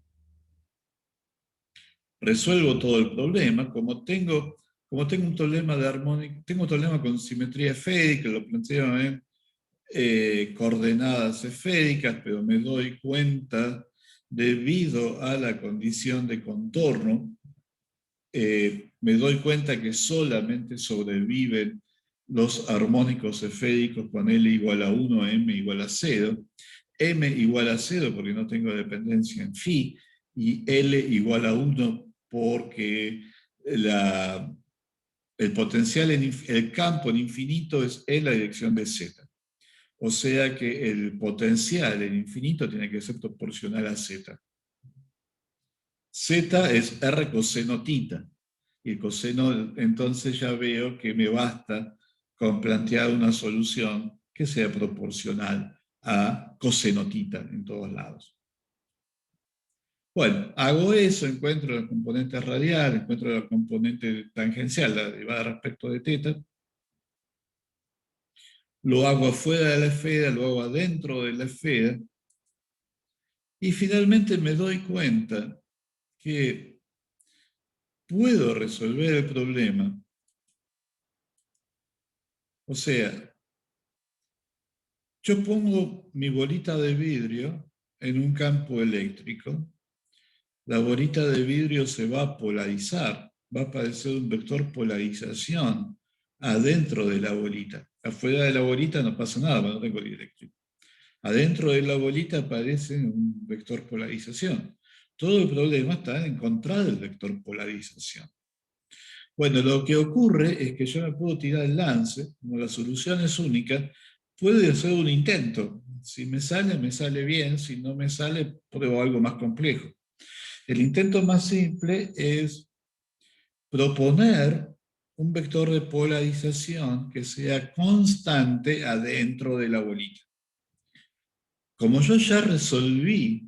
Resuelvo todo el problema. Como tengo un problema de armónica, tengo un problema con simetría esférica, lo planteo en coordenadas esféricas, pero me doy cuenta, debido a la condición de contorno, me doy cuenta que solamente sobreviven los armónicos esféricos con L igual a 1, M igual a 0. M igual a 0 porque no tengo dependencia en phi, y L igual a 1 porque el potencial, el campo en infinito es en la dirección de Z. O sea que el potencial en infinito tiene que ser proporcional a Z. Z es R coseno tita. Y el coseno, entonces ya veo que me basta con plantear una solución que sea proporcional a coseno tita en todos lados. Bueno, hago eso, encuentro la componente radial, encuentro la componente tangencial, la derivada respecto de teta. Lo hago afuera de la esfera, lo hago adentro de la esfera. Y finalmente me doy cuenta que puedo resolver el problema. O sea, yo pongo mi bolita de vidrio en un campo eléctrico. La bolita de vidrio se va a polarizar, va a aparecer un vector polarización adentro de la bolita. Afuera de la bolita no pasa nada, no tengo el eléctrico. Adentro de la bolita aparece un vector polarización. Todo el problema está en encontrar el vector polarización. Bueno, lo que ocurre es que yo me puedo tirar el lance, como la solución es única, puedo hacer un intento. Si me sale bien, si no me sale, pruebo algo más complejo. El intento más simple es proponer un vector de polarización que sea constante adentro de la bolita. Como yo ya resolví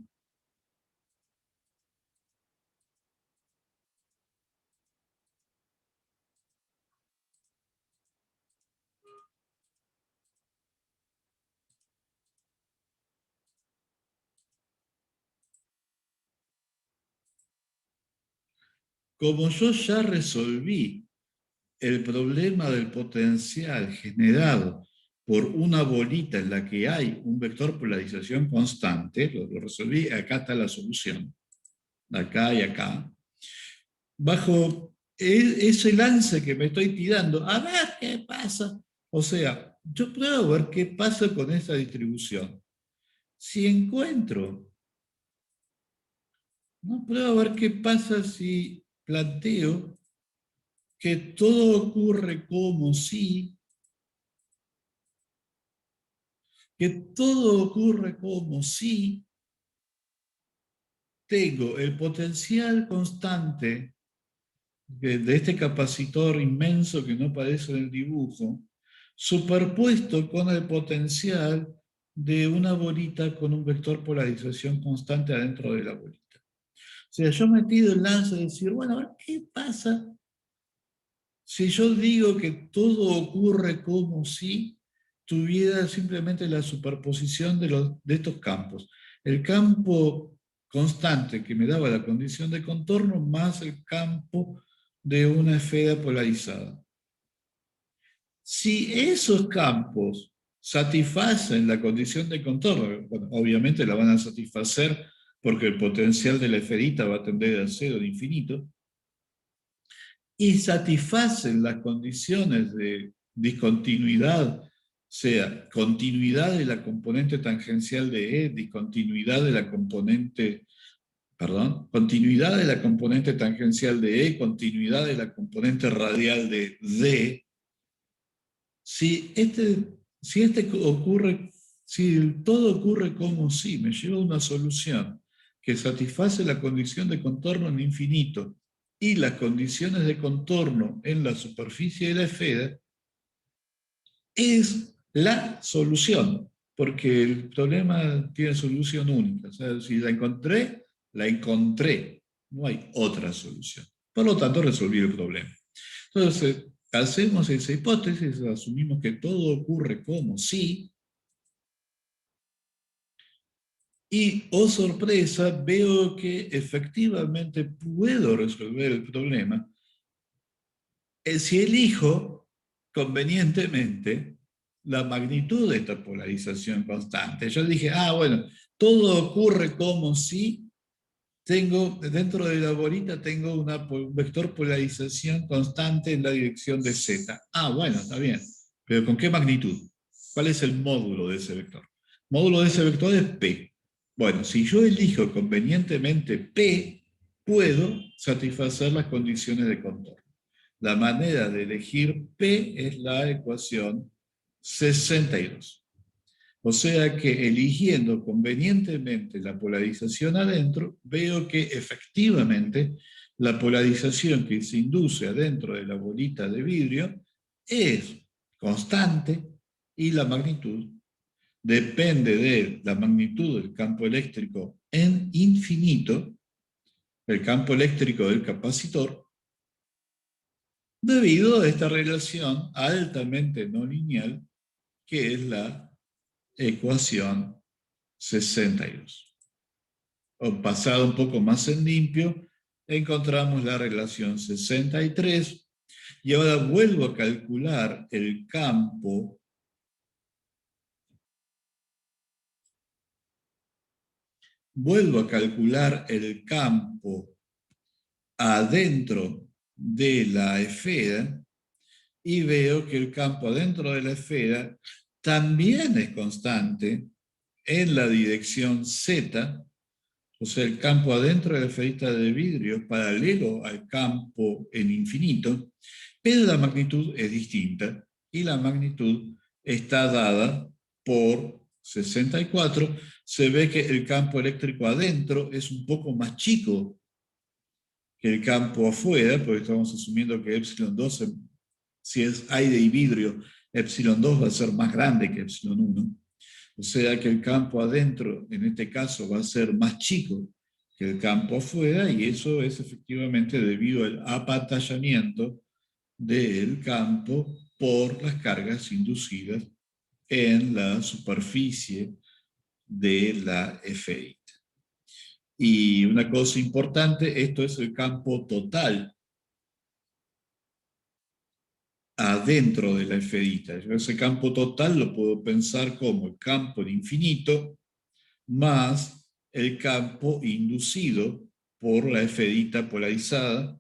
el problema del potencial generado por una bolita en la que hay un vector polarización constante, lo resolví, acá está la solución, acá y acá, bajo ese lance que me estoy tirando, a ver qué pasa. O sea, yo pruebo a ver qué pasa con esa distribución. Si encuentro, no pruebo a ver qué pasa si planteo que todo ocurre como si, tengo el potencial constante de este capacitor inmenso que no aparece en el dibujo, superpuesto con el potencial de una bolita con un vector polarización constante adentro de la bolita. O sea, yo me tiro el lance de decir, bueno, a ver qué pasa Si yo digo que todo ocurre como si tuviera simplemente la superposición de estos campos. El campo constante que me daba la condición de contorno más el campo de una esfera polarizada. Si esos campos satisfacen la condición de contorno, bueno, obviamente la van a satisfacer porque el potencial de la esferita va a tender a cero de infinito, y satisfacen las condiciones de discontinuidad, sea continuidad de la componente tangencial de E, discontinuidad de la componente, perdón, continuidad de la componente tangencial de E, continuidad de la componente radial de D. Si ocurre, si todo ocurre como si, me lleva a una solución que satisface la condición de contorno en infinito y las condiciones de contorno en la superficie de la esfera, es la solución, porque el problema tiene solución única. O sea, si la encontré, no hay otra solución. Por lo tanto, resolví el problema. Entonces, hacemos esa hipótesis, asumimos que todo ocurre como si, y, oh sorpresa, veo que efectivamente puedo resolver el problema si elijo convenientemente la magnitud de esta polarización constante. Yo dije, bueno, todo ocurre como si tengo, dentro de la bolita tengo un vector polarización constante en la dirección de z. Bueno, está bien. Pero ¿con qué magnitud? ¿Cuál es el módulo de ese vector? El módulo de ese vector es p. Bueno, si yo elijo convenientemente p, puedo satisfacer las condiciones de contorno. La manera de elegir p es la ecuación 62. O sea que eligiendo convenientemente la polarización adentro, veo que efectivamente la polarización que se induce adentro de la bolita de vidrio es constante y la magnitud depende de la magnitud del campo eléctrico en infinito, el campo eléctrico del capacitor, debido a esta relación altamente no lineal que es la ecuación 62. O pasado un poco más en limpio, encontramos la relación 63 y ahora vuelvo a calcular el campo adentro de la esfera y veo que el campo adentro de la esfera también es constante en la dirección z. O sea, el campo adentro de la esferita de vidrio es paralelo al campo en infinito, pero la magnitud es distinta y la magnitud está dada por 64. Se ve que el campo eléctrico adentro es un poco más chico que el campo afuera, porque estamos asumiendo que epsilon 2, si es aire y vidrio, epsilon 2 va a ser más grande que epsilon 1. O sea que el campo adentro, en este caso, va a ser más chico que el campo afuera, y eso es efectivamente debido al apantallamiento del campo por las cargas inducidas en la superficie de la esferita. Y una cosa importante, esto es el campo total adentro de la esferita. Ese campo total lo puedo pensar como el campo de infinito más el campo inducido por la esferita polarizada,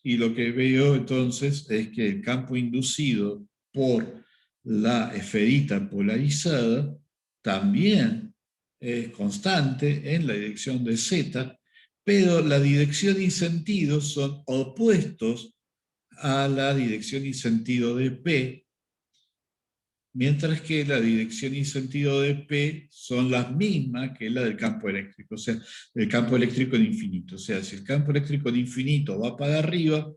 y lo que veo entonces es que el campo inducido por la esferita polarizada también es constante en la dirección de z, pero la dirección y sentido son opuestos a la dirección y sentido de P, mientras que la dirección y sentido de P son las mismas que la del campo eléctrico, o sea, el campo eléctrico en infinito. O sea, si el campo eléctrico en infinito va para arriba,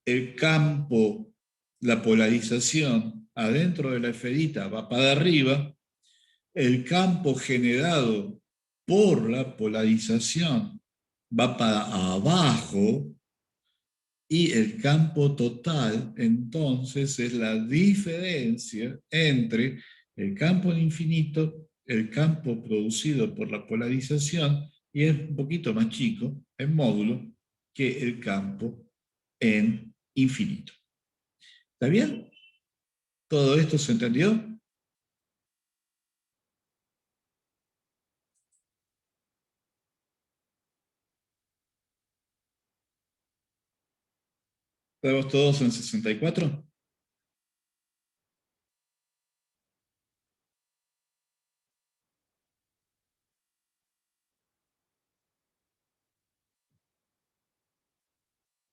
el campo, la polarización adentro de la esferita va para arriba, el campo generado por la polarización va para abajo, Y el campo total, entonces, es la diferencia entre el campo en infinito, el campo producido por la polarización, y es un poquito más chico, en módulo, que el campo en infinito. ¿Está bien? ¿Todo esto se entendió? ¿Estamos todos en 64?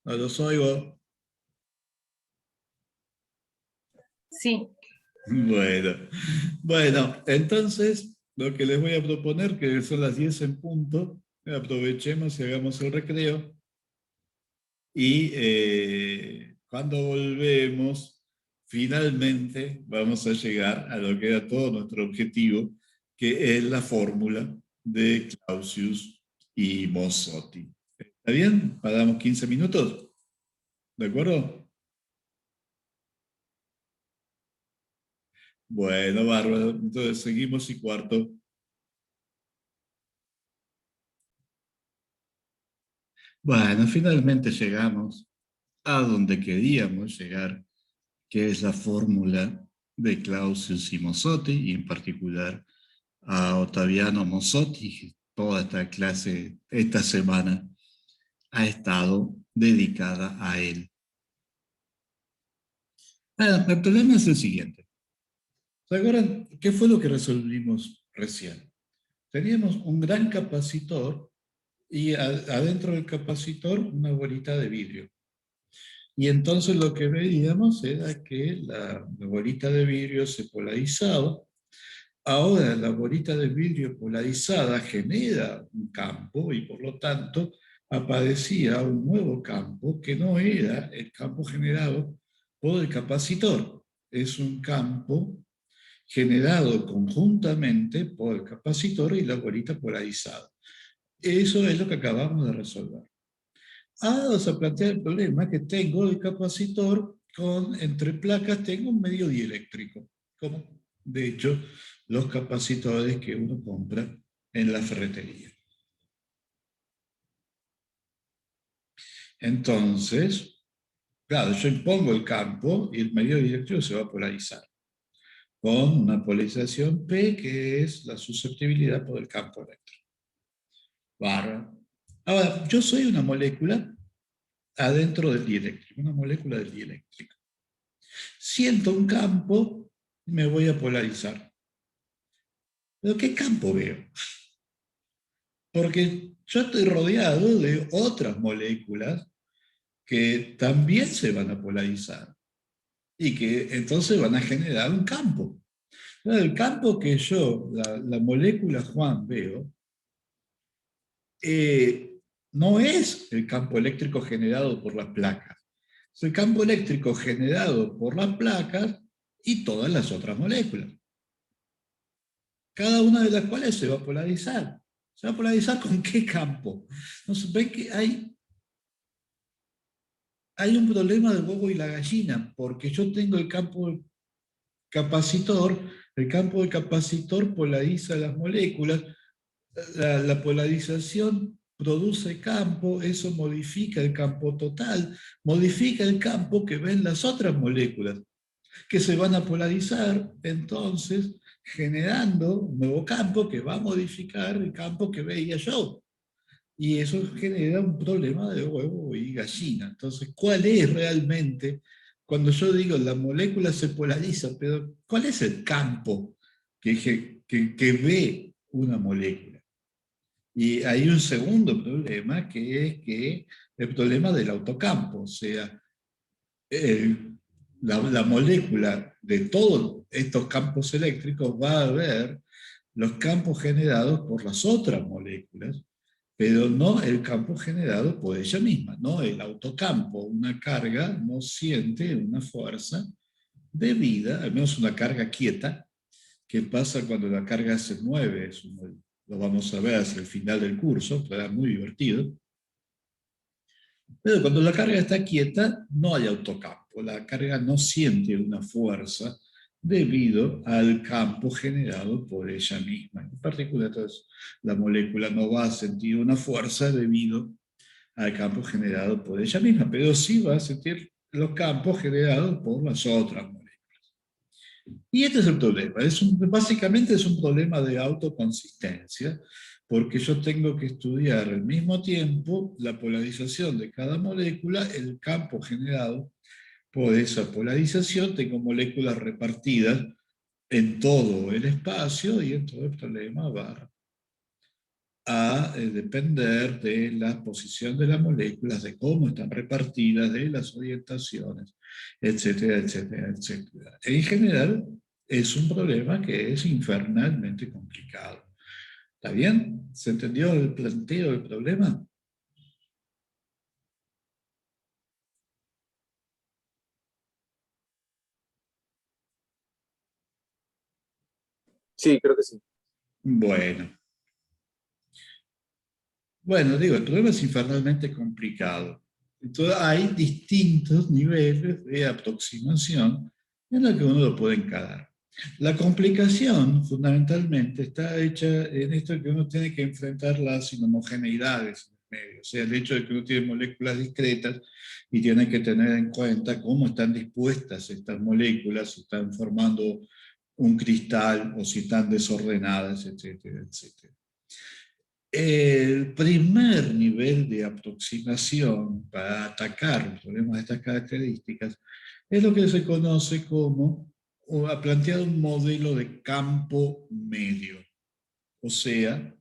No los oigo. Sí. Bueno, entonces lo que les voy a proponer, que son las 10 en punto, aprovechemos y hagamos el recreo. Y cuando volvemos, finalmente vamos a llegar a lo que era todo nuestro objetivo, que es la fórmula de Clausius y Mozzotti. ¿Está bien? ¿Paramos 15 minutos? ¿De acuerdo? Bueno, bárbaro. Entonces seguimos y cuarto. Bueno, finalmente llegamos a donde queríamos llegar, que es la fórmula de Clausius y Mozzotti, y en particular a Ottaviano Mozzotti, que toda esta clase, esta semana, ha estado dedicada a él. Bueno, el problema es el siguiente. ¿Se acuerdan qué fue lo que resolvimos recién? Teníamos un gran capacitor y adentro del capacitor una bolita de vidrio. Y entonces lo que veíamos era que la bolita de vidrio se polarizaba. Ahora la bolita de vidrio polarizada genera un campo y por lo tanto aparecía un nuevo campo que no era el campo generado por el capacitor. Es un campo generado conjuntamente por el capacitor y la bolita polarizada. Eso es lo que acabamos de resolver. Ahora vamos a plantear el problema que tengo el capacitor con, entre placas, tengo un medio dieléctrico, como de hecho los capacitores que uno compra en la ferretería. Entonces, claro, yo impongo el campo y el medio dieléctrico se va a polarizar con una polarización P, que es la susceptibilidad por el campo eléctrico. Barra. Ahora, yo soy una molécula adentro del dieléctrico, una molécula del dieléctrico. Siento un campo y me voy a polarizar. ¿Pero qué campo veo? Porque yo estoy rodeado de otras moléculas que también se van a polarizar y que entonces van a generar un campo. El campo que yo, la molécula Juan, veo, no es el campo eléctrico generado por las placas. Es el campo eléctrico generado por las placas y todas las otras moléculas, cada una de las cuales se va a polarizar. ¿Se va a polarizar con qué campo? Entonces, ven que hay un problema del huevo y la gallina, porque yo tengo el campo capacitor, el campo de capacitor polariza las moléculas, la polarización produce campo, eso modifica el campo total, modifica el campo que ven las otras moléculas, que se van a polarizar, entonces generando un nuevo campo que va a modificar el campo que veía yo. Y eso genera un problema de huevo y gallina. Entonces, ¿cuál es realmente, cuando yo digo la molécula se polariza, pero cuál es el campo que ve una molécula? Y hay un segundo problema, que es que el problema del autocampo, o sea, la molécula de todos estos campos eléctricos va a ver los campos generados por las otras moléculas, pero no el campo generado por ella misma, no el autocampo. Una carga no siente una fuerza debida, al menos una carga quieta. ¿Qué pasa cuando la carga se mueve? Lo vamos a ver hacia el final del curso, será muy divertido. Pero cuando la carga está quieta, no hay autocampo. La carga no siente una fuerza debido al campo generado por ella misma. En particular, entonces, la molécula no va a sentir una fuerza debido al campo generado por ella misma, pero sí va a sentir los campos generados por las otras moléculas. Y este es el problema. Básicamente es un problema de autoconsistencia, porque yo tengo que estudiar al mismo tiempo la polarización de cada molécula, el campo generado por esa polarización. Tengo moléculas repartidas en todo el espacio y entonces el problema va a depender de la posición de las moléculas, de cómo están repartidas, de las orientaciones, etcétera, etcétera, etcétera. En general, es un problema que es infernalmente complicado. ¿Está bien? ¿Se entendió el planteo del problema? Sí, creo que sí. Bueno. Bueno, digo, el problema es infernalmente complicado. Entonces hay distintos niveles de aproximación en los que uno lo puede encarar. La complicación fundamentalmente está hecha en esto que uno tiene que enfrentar las inhomogeneidades en el medio, o sea, el hecho de que uno tiene moléculas discretas y tiene que tener en cuenta cómo están dispuestas estas moléculas, si están formando un cristal o si están desordenadas, etcétera, etcétera. El primer nivel de aproximación para atacar los problemas de estas características es lo que se conoce como, o ha planteado un modelo de campo medio. O sea,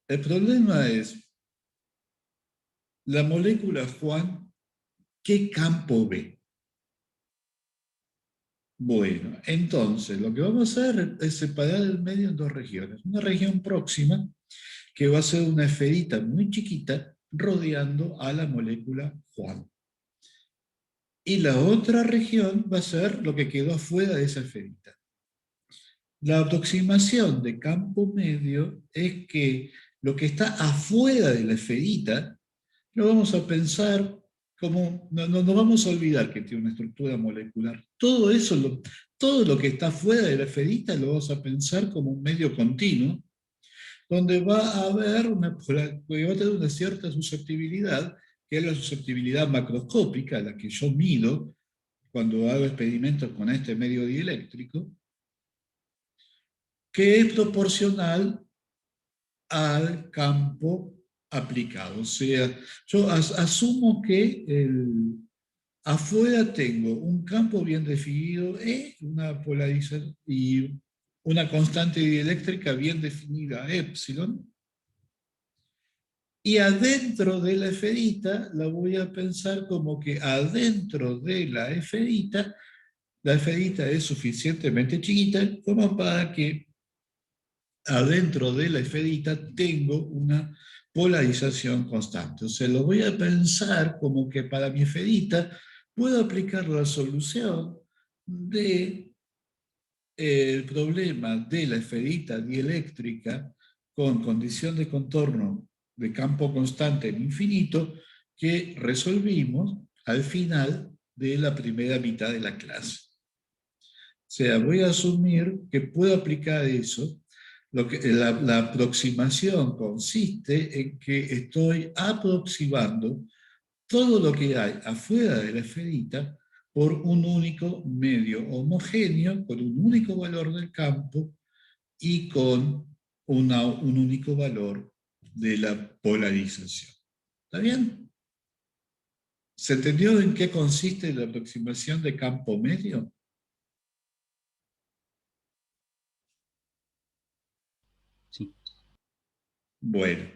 el problema es, la molécula Juan, ¿qué campo ve? Bueno, entonces lo que vamos a hacer es separar el medio en dos regiones. Una región próxima, que va a ser una esferita muy chiquita rodeando a la molécula Juan. Y la otra región va a ser lo que quedó afuera de esa esferita. La aproximación de campo medio es que lo que está afuera de la esferita lo vamos a pensar como, no vamos a olvidar que tiene una estructura molecular. Todo eso, todo lo que está fuera de la esferita lo vamos a pensar como un medio continuo, donde va a haber va a tener una cierta susceptibilidad, que es la susceptibilidad macroscópica, la que yo mido cuando hago experimentos con este medio dieléctrico, que es proporcional al campo aplicado. O sea, yo asumo que afuera tengo un campo bien definido, una polarización y una constante dieléctrica bien definida, epsilon, y adentro de la esferita la voy a pensar como que adentro de la esferita es suficientemente chiquita como para que adentro de la esferita tengo una polarización constante. O sea, lo voy a pensar como que para mi esferita puedo aplicar la solución del problema de la esferita dieléctrica con condición de contorno de campo constante en infinito que resolvimos al final de la primera mitad de la clase. O sea, voy a asumir que puedo aplicar eso. La aproximación consiste en que estoy aproximando todo lo que hay afuera de la esferita por un único medio homogéneo, con un único valor del campo y con un único valor de la polarización. ¿Está bien? ¿Se entendió en qué consiste la aproximación de campo medio? Sí. Bueno.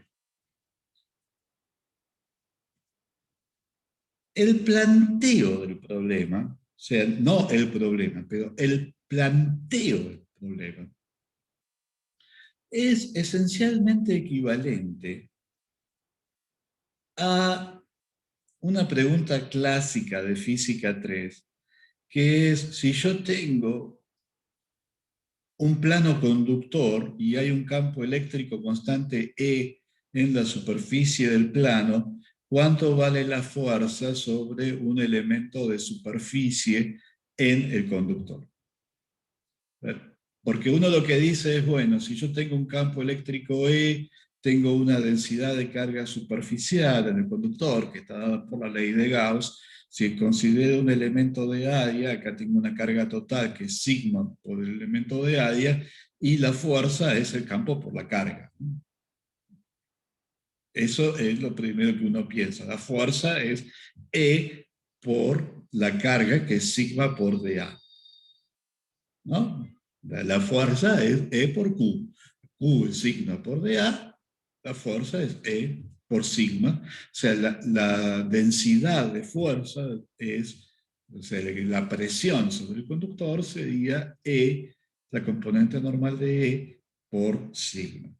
El planteo del problema, o sea, no el problema, pero el planteo del problema, es esencialmente equivalente a una pregunta clásica de física 3, que es si yo tengo un plano conductor y hay un campo eléctrico constante E en la superficie del plano, ¿cuánto vale la fuerza sobre un elemento de superficie en el conductor? Porque uno lo que dice es, bueno, si yo tengo un campo eléctrico E, tengo una densidad de carga superficial en el conductor, que está dada por la ley de Gauss. Si considero un elemento de área, acá tengo una carga total que es sigma por el elemento de área, y la fuerza es el campo por la carga. Eso es lo primero que uno piensa. La fuerza es E por la carga, que es sigma por dA. ¿No? La fuerza es E por Q. Q es sigma por dA, la fuerza es E por sigma. O sea, la densidad de fuerza es, o sea, la presión sobre el conductor sería E, la componente normal de E, por sigma.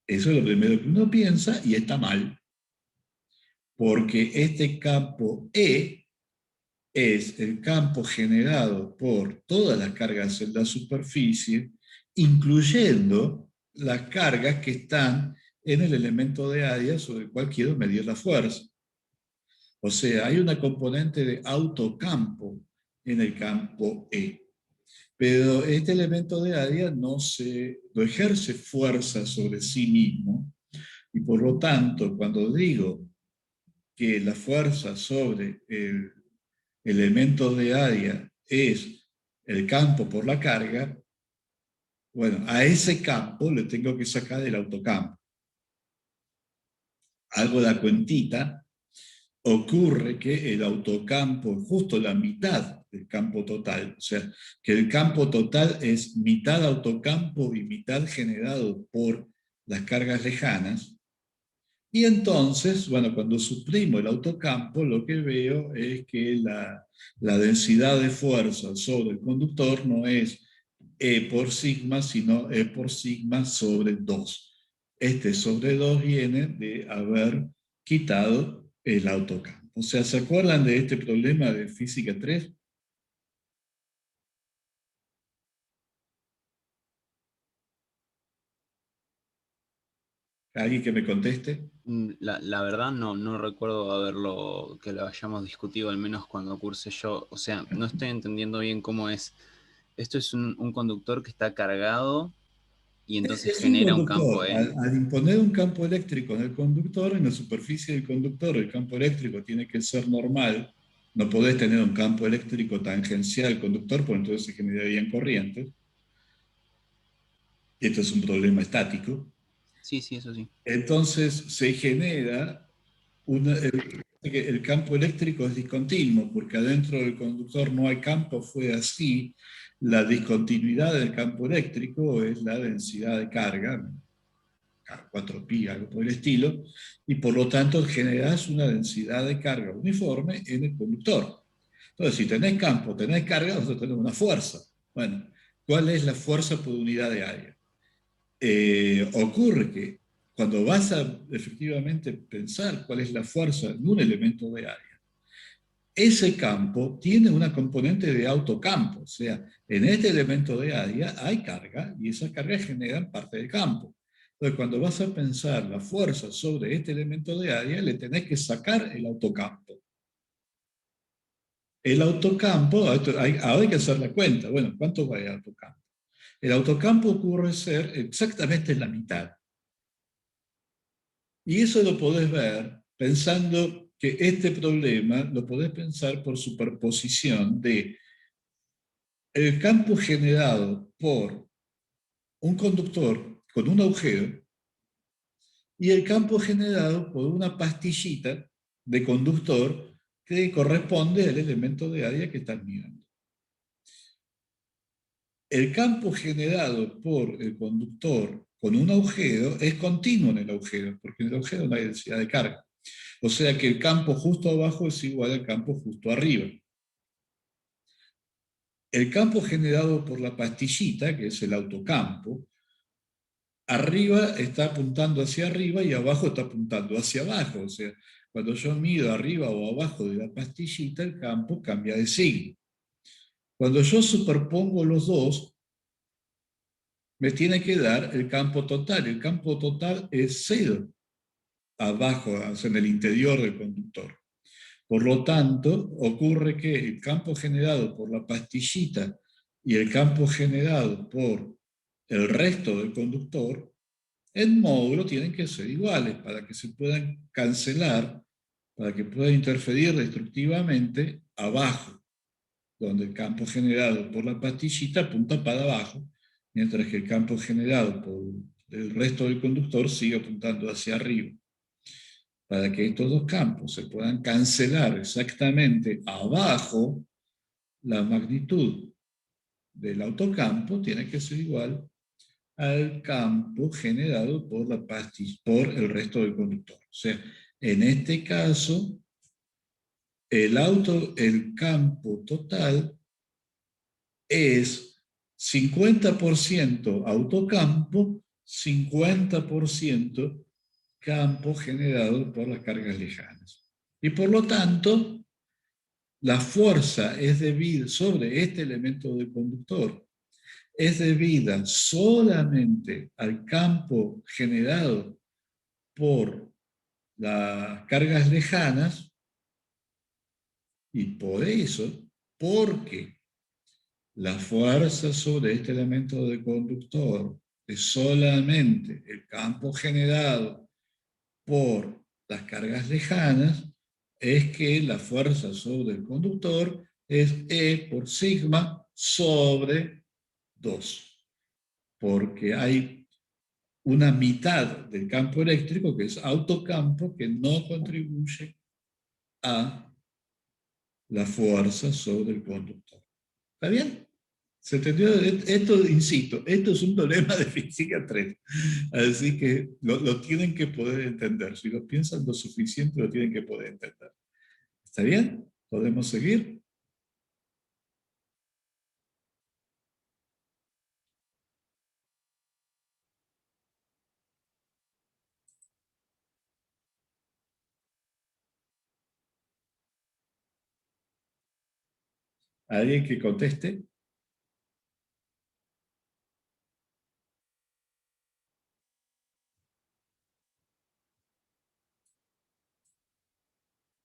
Eso es lo primero que uno piensa y está mal, porque este campo E es el campo generado por todas las cargas en la superficie, incluyendo las cargas que están en el elemento de área sobre el cual quiero medir la fuerza. O sea, hay una componente de autocampo en el campo E. Pero este elemento de área no ejerce fuerza sobre sí mismo, y por lo tanto, cuando digo que la fuerza sobre el elemento de área es el campo por la carga, bueno, a ese campo le tengo que sacar el autocampo. Hago la cuentita, ocurre que el autocampo es justo la mitad del campo total, o sea, que el campo total es mitad autocampo y mitad generado por las cargas lejanas. Y entonces, bueno, cuando suprimo el autocampo, lo que veo es que la densidad de fuerza sobre el conductor no es E por sigma, sino E por sigma sobre 2. Este sobre 2 viene de haber quitado el autocampo. O sea, ¿se acuerdan de este problema de física 3? ¿Alguien que me conteste? La verdad no recuerdo que lo hayamos discutido, al menos cuando cursé yo. O sea, no estoy entendiendo bien cómo es. Esto es un conductor que está cargado y entonces Es un genera un campo conductor. E. Al imponer un campo eléctrico en el conductor, en la superficie del conductor, el campo eléctrico tiene que ser normal. No podés tener un campo eléctrico tangencial al conductor, porque entonces se generarían corrientes. Y esto es un problema estático. Sí, eso sí. Entonces se genera el campo eléctrico es discontinuo, porque adentro del conductor no hay campo, fue así. La discontinuidad del campo eléctrico es la densidad de carga, 4pi, algo por el estilo, y por lo tanto generás una densidad de carga uniforme en el conductor. Entonces, si tenés campo, tenés carga, vas a tener una fuerza. Bueno, ¿cuál es la fuerza por unidad de área? Ocurre que cuando vas a efectivamente pensar cuál es la fuerza de un elemento de área, ese campo tiene una componente de autocampo, o sea, en este elemento de área hay carga y esa carga genera parte del campo. Entonces, cuando vas a pensar la fuerza sobre este elemento de área, le tenés que sacar el autocampo. El autocampo, ahora hay que hacer la cuenta. Bueno, ¿cuánto vale el autocampo? El autocampo ocurre ser exactamente la mitad. Y eso lo podés ver pensando que este problema lo podés pensar por superposición de el campo generado por un conductor con un agujero y el campo generado por una pastillita de conductor que corresponde al elemento de área que están mirando. El campo generado por el conductor con un agujero es continuo en el agujero, porque en el agujero no hay densidad de carga. O sea que el campo justo abajo es igual al campo justo arriba. El campo generado por la pastillita, que es el autocampo, arriba está apuntando hacia arriba y abajo está apuntando hacia abajo. O sea, cuando yo mido arriba o abajo de la pastillita, el campo cambia de signo. Cuando yo superpongo los dos, me tiene que dar el campo total. El campo total es 0 abajo, o sea, en el interior del conductor. Por lo tanto, ocurre que el campo generado por la pastillita y el campo generado por el resto del conductor, en módulo tienen que ser iguales para que se puedan cancelar, para que puedan interferir destructivamente abajo, donde el campo generado por la pastillita apunta para abajo, mientras que el campo generado por el resto del conductor sigue apuntando hacia arriba. Para que estos dos campos se puedan cancelar exactamente abajo, la magnitud del autocampo tiene que ser igual al campo generado por la pastilla, por el resto del conductor. O sea, en este caso, el campo total es 50% autocampo, 50% campo generado por las cargas lejanas. Y por lo tanto, la fuerza es debida sobre este elemento del conductor, es debida solamente al campo generado por las cargas lejanas, y por eso, porque la fuerza sobre este elemento de conductor es solamente el campo generado por las cargas lejanas, es que la fuerza sobre el conductor es E por sigma sobre 2. Porque hay una mitad del campo eléctrico que es autocampo que no contribuye a la fuerza sobre el conductor. ¿Está bien? ¿Se entendió? Esto, insisto, esto es un problema de física 3. Así que lo tienen que poder entender. Si lo piensan lo suficiente, lo tienen que poder entender. ¿Está bien? ¿Podemos seguir? ¿Alguien que conteste?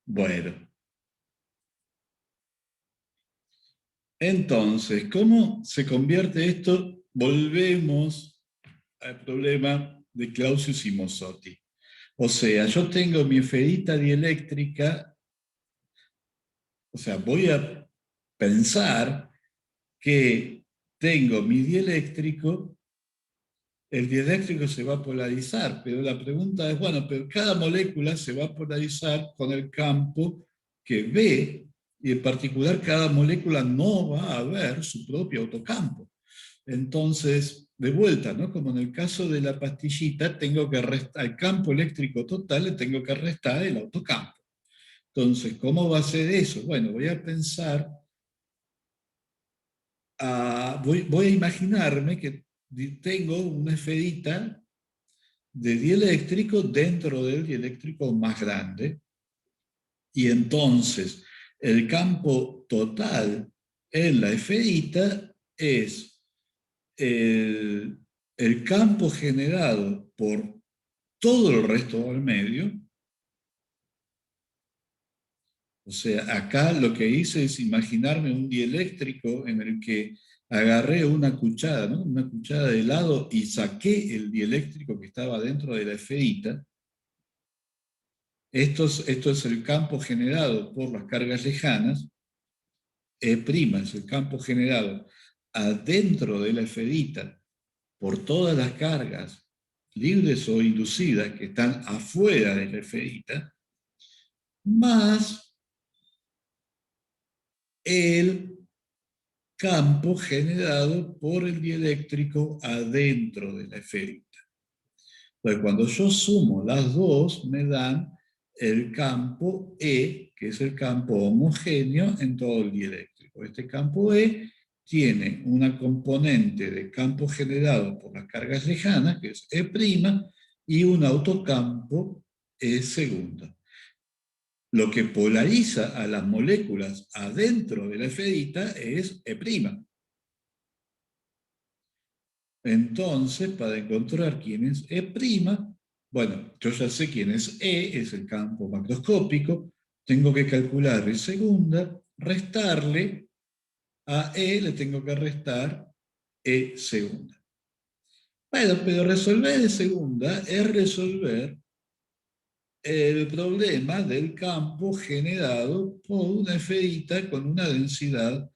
Bueno. Entonces, ¿cómo se convierte esto? Volvemos al problema de Clausius y Mossotti. O sea, yo tengo mi esferita dieléctrica, o sea, voy a pensar que tengo mi dieléctrico, el dieléctrico se va a polarizar, pero la pregunta es, bueno, pero cada molécula se va a polarizar con el campo que ve, y en particular cada molécula no va a ver su propio autocampo. Entonces, de vuelta, ¿no? Como en el caso de la pastillita, tengo que restar al campo eléctrico total, le tengo que restar el autocampo. Entonces, ¿cómo va a ser eso? Bueno, voy a pensar, voy a imaginarme que tengo una esferita de dieléctrico dentro del dieléctrico más grande, y entonces el campo total en la esferita es el campo generado por todo el resto del medio. O sea, acá lo que hice es imaginarme un dieléctrico en el que agarré una cuchara, ¿no? Una cuchara de helado, y saqué el dieléctrico que estaba dentro de la esferita. Esto es el campo generado por las cargas lejanas. E' es el campo generado adentro de la esferita por todas las cargas libres o inducidas que están afuera de la esferita, más el campo generado por el dieléctrico adentro de la esferita. Entonces, cuando yo sumo las dos, me dan el campo E, que es el campo homogéneo en todo el dieléctrico. Este campo E tiene una componente de campo generado por las cargas lejanas, que es E', y un autocampo E segunda. Lo que polariza a las moléculas adentro de la esferita es E'. Entonces, para encontrar quién es E', bueno, yo ya sé quién es E, es el campo macroscópico, tengo que calcular E segunda, restarle a E, le tengo que restar E segunda. Bueno, pero resolver E segunda es resolver el problema del campo generado por una esferita con una densidad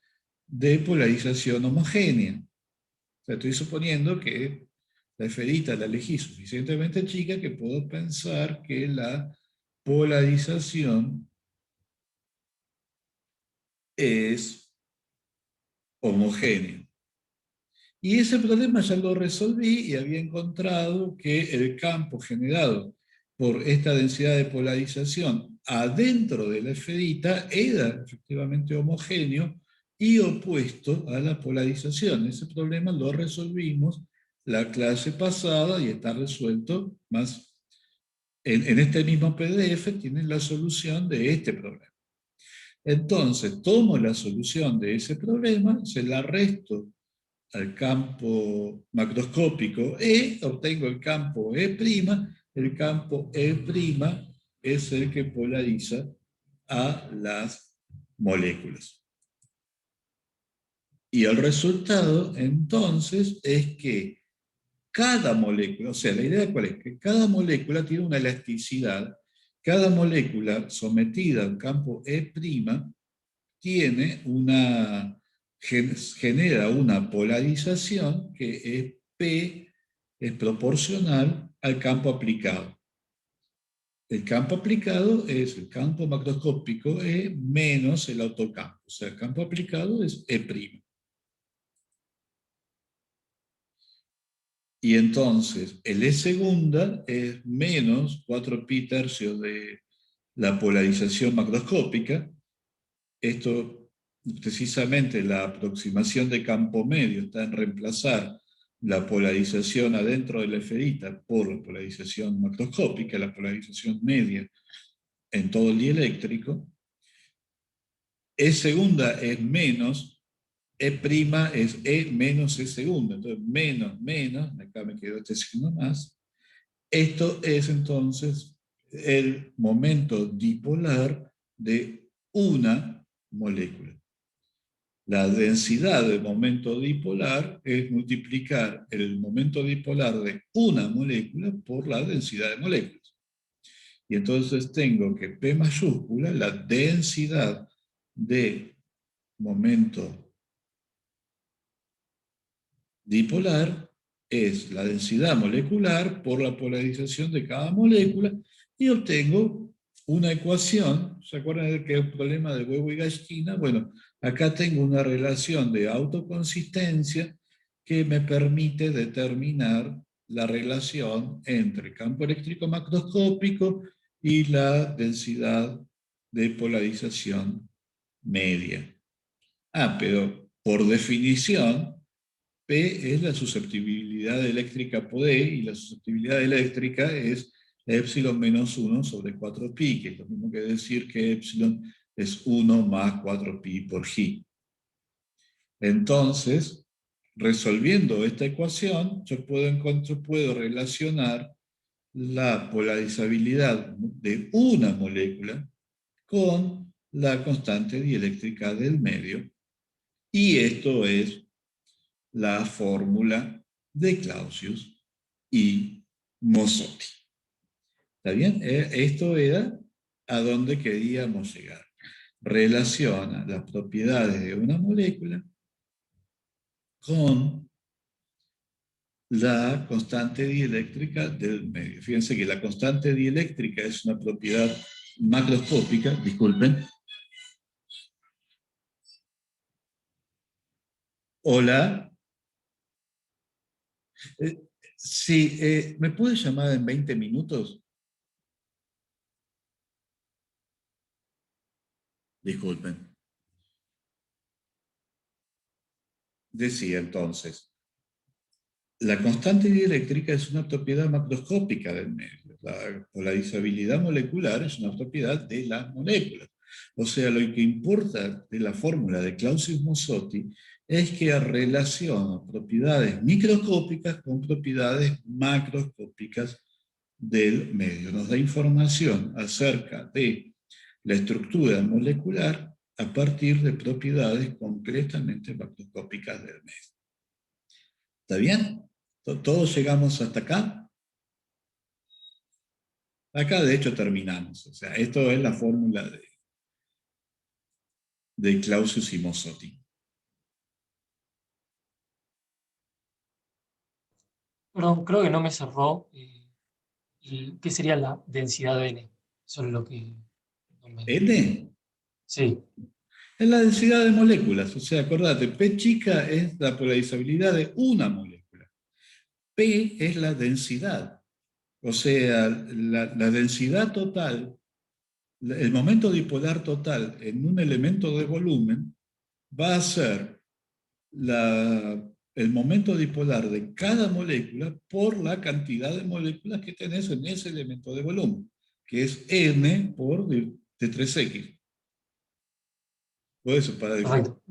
de polarización homogénea. O sea, estoy suponiendo que la esferita la elegí suficientemente chica que puedo pensar que la polarización es homogénea. Y ese problema ya lo resolví y había encontrado que el campo generado por esta densidad de polarización adentro de la esferita era efectivamente homogéneo y opuesto a la polarización. Ese problema lo resolvimos la clase pasada y está resuelto más. En este mismo PDF tienen la solución de este problema. Entonces, tomo la solución de ese problema, se la resto al campo macroscópico E, obtengo el campo E', el campo E' es el que polariza a las moléculas. Y el resultado, entonces, es que cada molécula, o sea, la idea cuál es, que cada molécula tiene una elasticidad, cada molécula sometida al campo E' tiene genera una polarización que es P, es proporcional al campo aplicado. El campo aplicado es el campo macroscópico E menos el autocampo. O sea, el campo aplicado es E'. Y entonces, el E segunda es menos 4pi tercios de la polarización macroscópica. Esto, precisamente, la aproximación de campo medio está en reemplazar la polarización adentro de la esferita por la polarización macroscópica, la polarización media en todo el dieléctrico. E segunda es menos, E' es E menos E segunda, entonces menos, acá me quedó este signo más. Esto es entonces el momento dipolar de una molécula. La densidad del momento dipolar es multiplicar el momento dipolar de una molécula por la densidad de moléculas. Y entonces tengo que P mayúscula, la densidad de momento dipolar, es la densidad molecular por la polarización de cada molécula, y obtengo una ecuación. ¿Se acuerdan de que el problema de huevo y gallina? Bueno, acá tengo una relación de autoconsistencia que me permite determinar la relación entre el campo eléctrico macroscópico y la densidad de polarización media. Pero por definición, P es la susceptibilidad eléctrica por E, y la susceptibilidad eléctrica es epsilon menos 1 sobre 4pi, que es lo mismo que decir que epsilon es 1 más 4pi por G. Entonces, resolviendo esta ecuación, yo puedo relacionar la polarizabilidad de una molécula con la constante dieléctrica del medio, y esto es la fórmula de Clausius y Mossotti. ¿Está bien? Esto era a donde queríamos llegar. Relaciona las propiedades de una molécula con la constante dieléctrica del medio. Fíjense que la constante dieléctrica es una propiedad macroscópica, disculpen. Hola. Sí, ¿me puede llamar en 20 minutos? Disculpen. Decía entonces, la constante dieléctrica es una propiedad macroscópica del medio. La polarizabilidad molecular es una propiedad de las moléculas. O sea, lo que importa de la fórmula de Clausius-Mossotti es que relaciona propiedades microscópicas con propiedades macroscópicas del medio. Nos da información acerca de la estructura molecular a partir de propiedades completamente macroscópicas del medio. ¿Está bien? ¿Todos llegamos hasta acá? Acá de hecho terminamos. O sea, esto es la fórmula de Clausius y Mossotti. Perdón, creo que no me cerró. ¿Qué sería la densidad de N? Eso es lo que no me... N Sí, es la densidad de moléculas. O sea, acordate, P chica es la polarizabilidad de una molécula. P es la densidad. O sea, la densidad total, el momento dipolar total en un elemento de volumen va a ser el momento dipolar de cada molécula por la cantidad de moléculas que tenés en ese elemento de volumen, que es n por T3x. Por eso, para perfecto.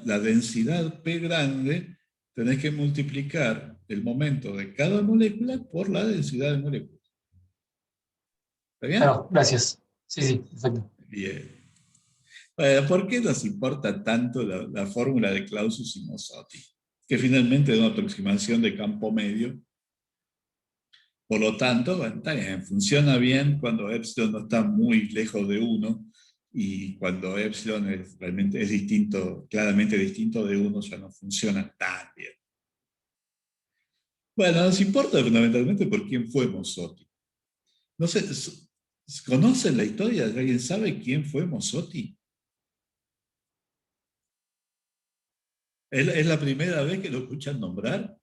la densidad P grande, tenés que multiplicar el momento de cada molécula por la densidad de moléculas. ¿Está bien? Claro, gracias. Sí, sí, perfecto. Bien. Bueno, ¿por qué nos importa tanto la fórmula de Clausius y Mossotti? Que finalmente es una aproximación de campo medio. Por lo tanto, bueno, está bien, funciona bien cuando epsilon no está muy lejos de 1 y cuando epsilon realmente es distinto, claramente distinto de 1, ya no funciona tan bien. Bueno, nos importa fundamentalmente por quién fue Mossotti. No sé, ¿conocen la historia? ¿Alguien sabe quién fue Mossotti? ¿Es la primera vez que lo escuchan nombrar?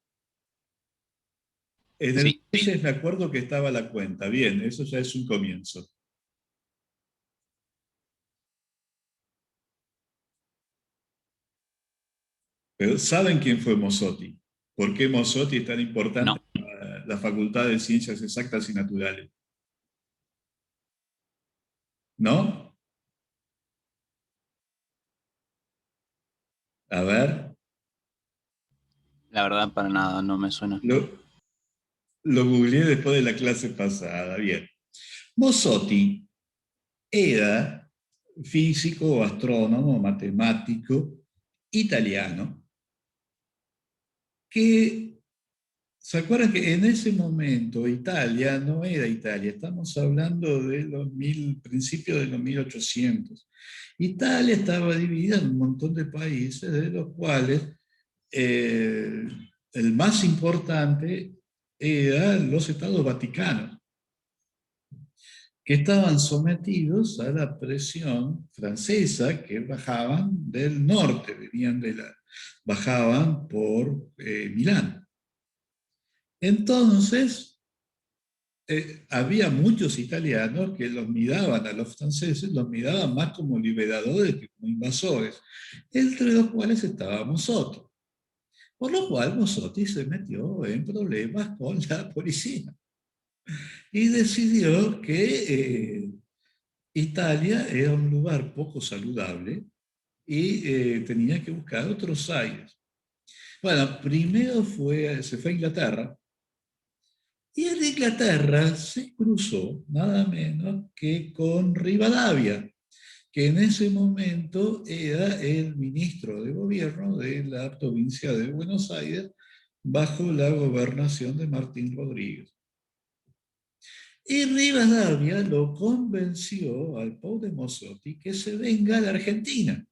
En el Sí, Reyes me acuerdo que estaba la cuenta. Bien, eso ya es un comienzo. Pero ¿saben quién fue Mossotti? ¿Por qué Mossotti es tan importante no. para la Facultad de Ciencias Exactas y Naturales? ¿No? A ver, La verdad, para nada, no me suena. lo googleé después de la clase pasada. Bien. Mossotti era físico, astrónomo, matemático, italiano, que, ¿se acuerdan que en ese momento Italia no era Italia? Estamos hablando de principios de los 1800. Italia estaba dividida en un montón de países, de los cuales eh, el más importante eran los Estados Vaticanos, que estaban sometidos a la presión francesa, que bajaban del norte, bajaban por Milán. Entonces, había muchos italianos que los miraban a los franceses, los miraban más como liberadores que como invasores, entre los cuales estaba Mossotti. Por lo cual Mossotti se metió en problemas con la policía y decidió que Italia era un lugar poco saludable y tenía que buscar otros aires. Bueno, primero se fue a Inglaterra, y en Inglaterra se cruzó nada menos que con Rivadavia, que en ese momento era el ministro de gobierno de la provincia de Buenos Aires bajo la gobernación de Martín Rodríguez. Y Rivadavia lo convenció al pobre Mossotti que se venga a la Argentina.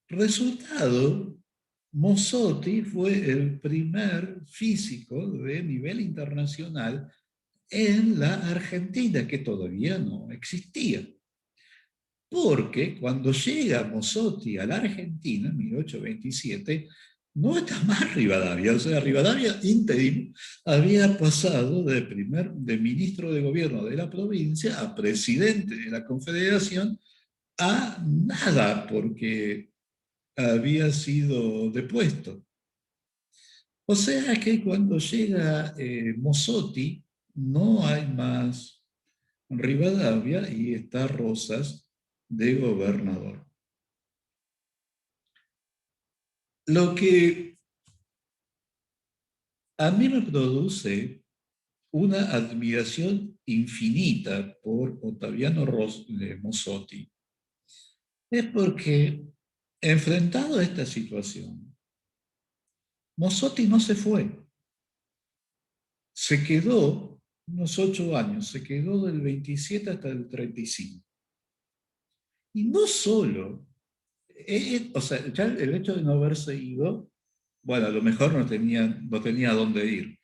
Resultado, Mossotti fue el primer físico de nivel internacional en la Argentina, que todavía no existía. Porque cuando llega Mossotti a la Argentina, en 1827, no está más Rivadavia. O sea, Rivadavia interim había pasado de ministro de gobierno de la provincia a presidente de la Confederación a nada, porque había sido depuesto. O sea que cuando llega Mossotti, no hay más Rivadavia y está Rosas de gobernador. Lo que a mí me produce una admiración infinita por Ottaviano Mossotti es porque, enfrentado a esta situación, Mossotti no se fue. Se quedó unos 8 años, se quedó del 27 hasta el 35. Y no solo, o sea, ya el hecho de no haberse ido, bueno, a lo mejor no tenía dónde ir.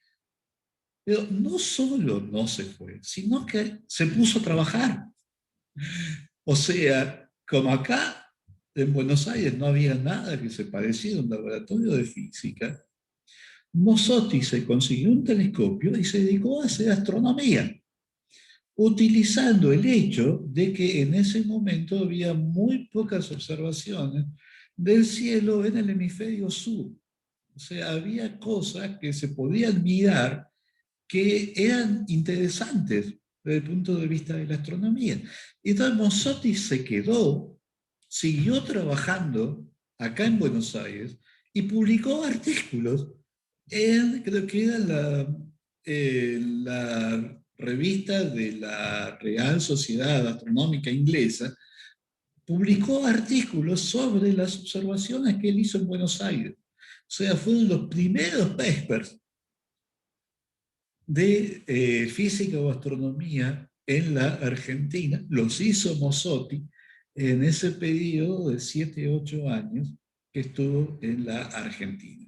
Pero no solo no se fue, sino que se puso a trabajar. O sea, como acá en Buenos Aires no había nada que se pareciera a un laboratorio de física, Mossotti se consiguió un telescopio y se dedicó a hacer astronomía, utilizando el hecho de que en ese momento había muy pocas observaciones del cielo en el hemisferio sur. O sea, había cosas que se podían mirar que eran interesantes desde el punto de vista de la astronomía. Y entonces Mossotti se quedó, siguió trabajando acá en Buenos Aires y publicó artículos en, creo que era la revista de la Real Sociedad Astronómica Inglesa, publicó artículos sobre las observaciones que él hizo en Buenos Aires. O sea, fueron los primeros papers de física o astronomía en la Argentina, los hizo Mossotti en ese periodo de 7, 8 años que estuvo en la Argentina.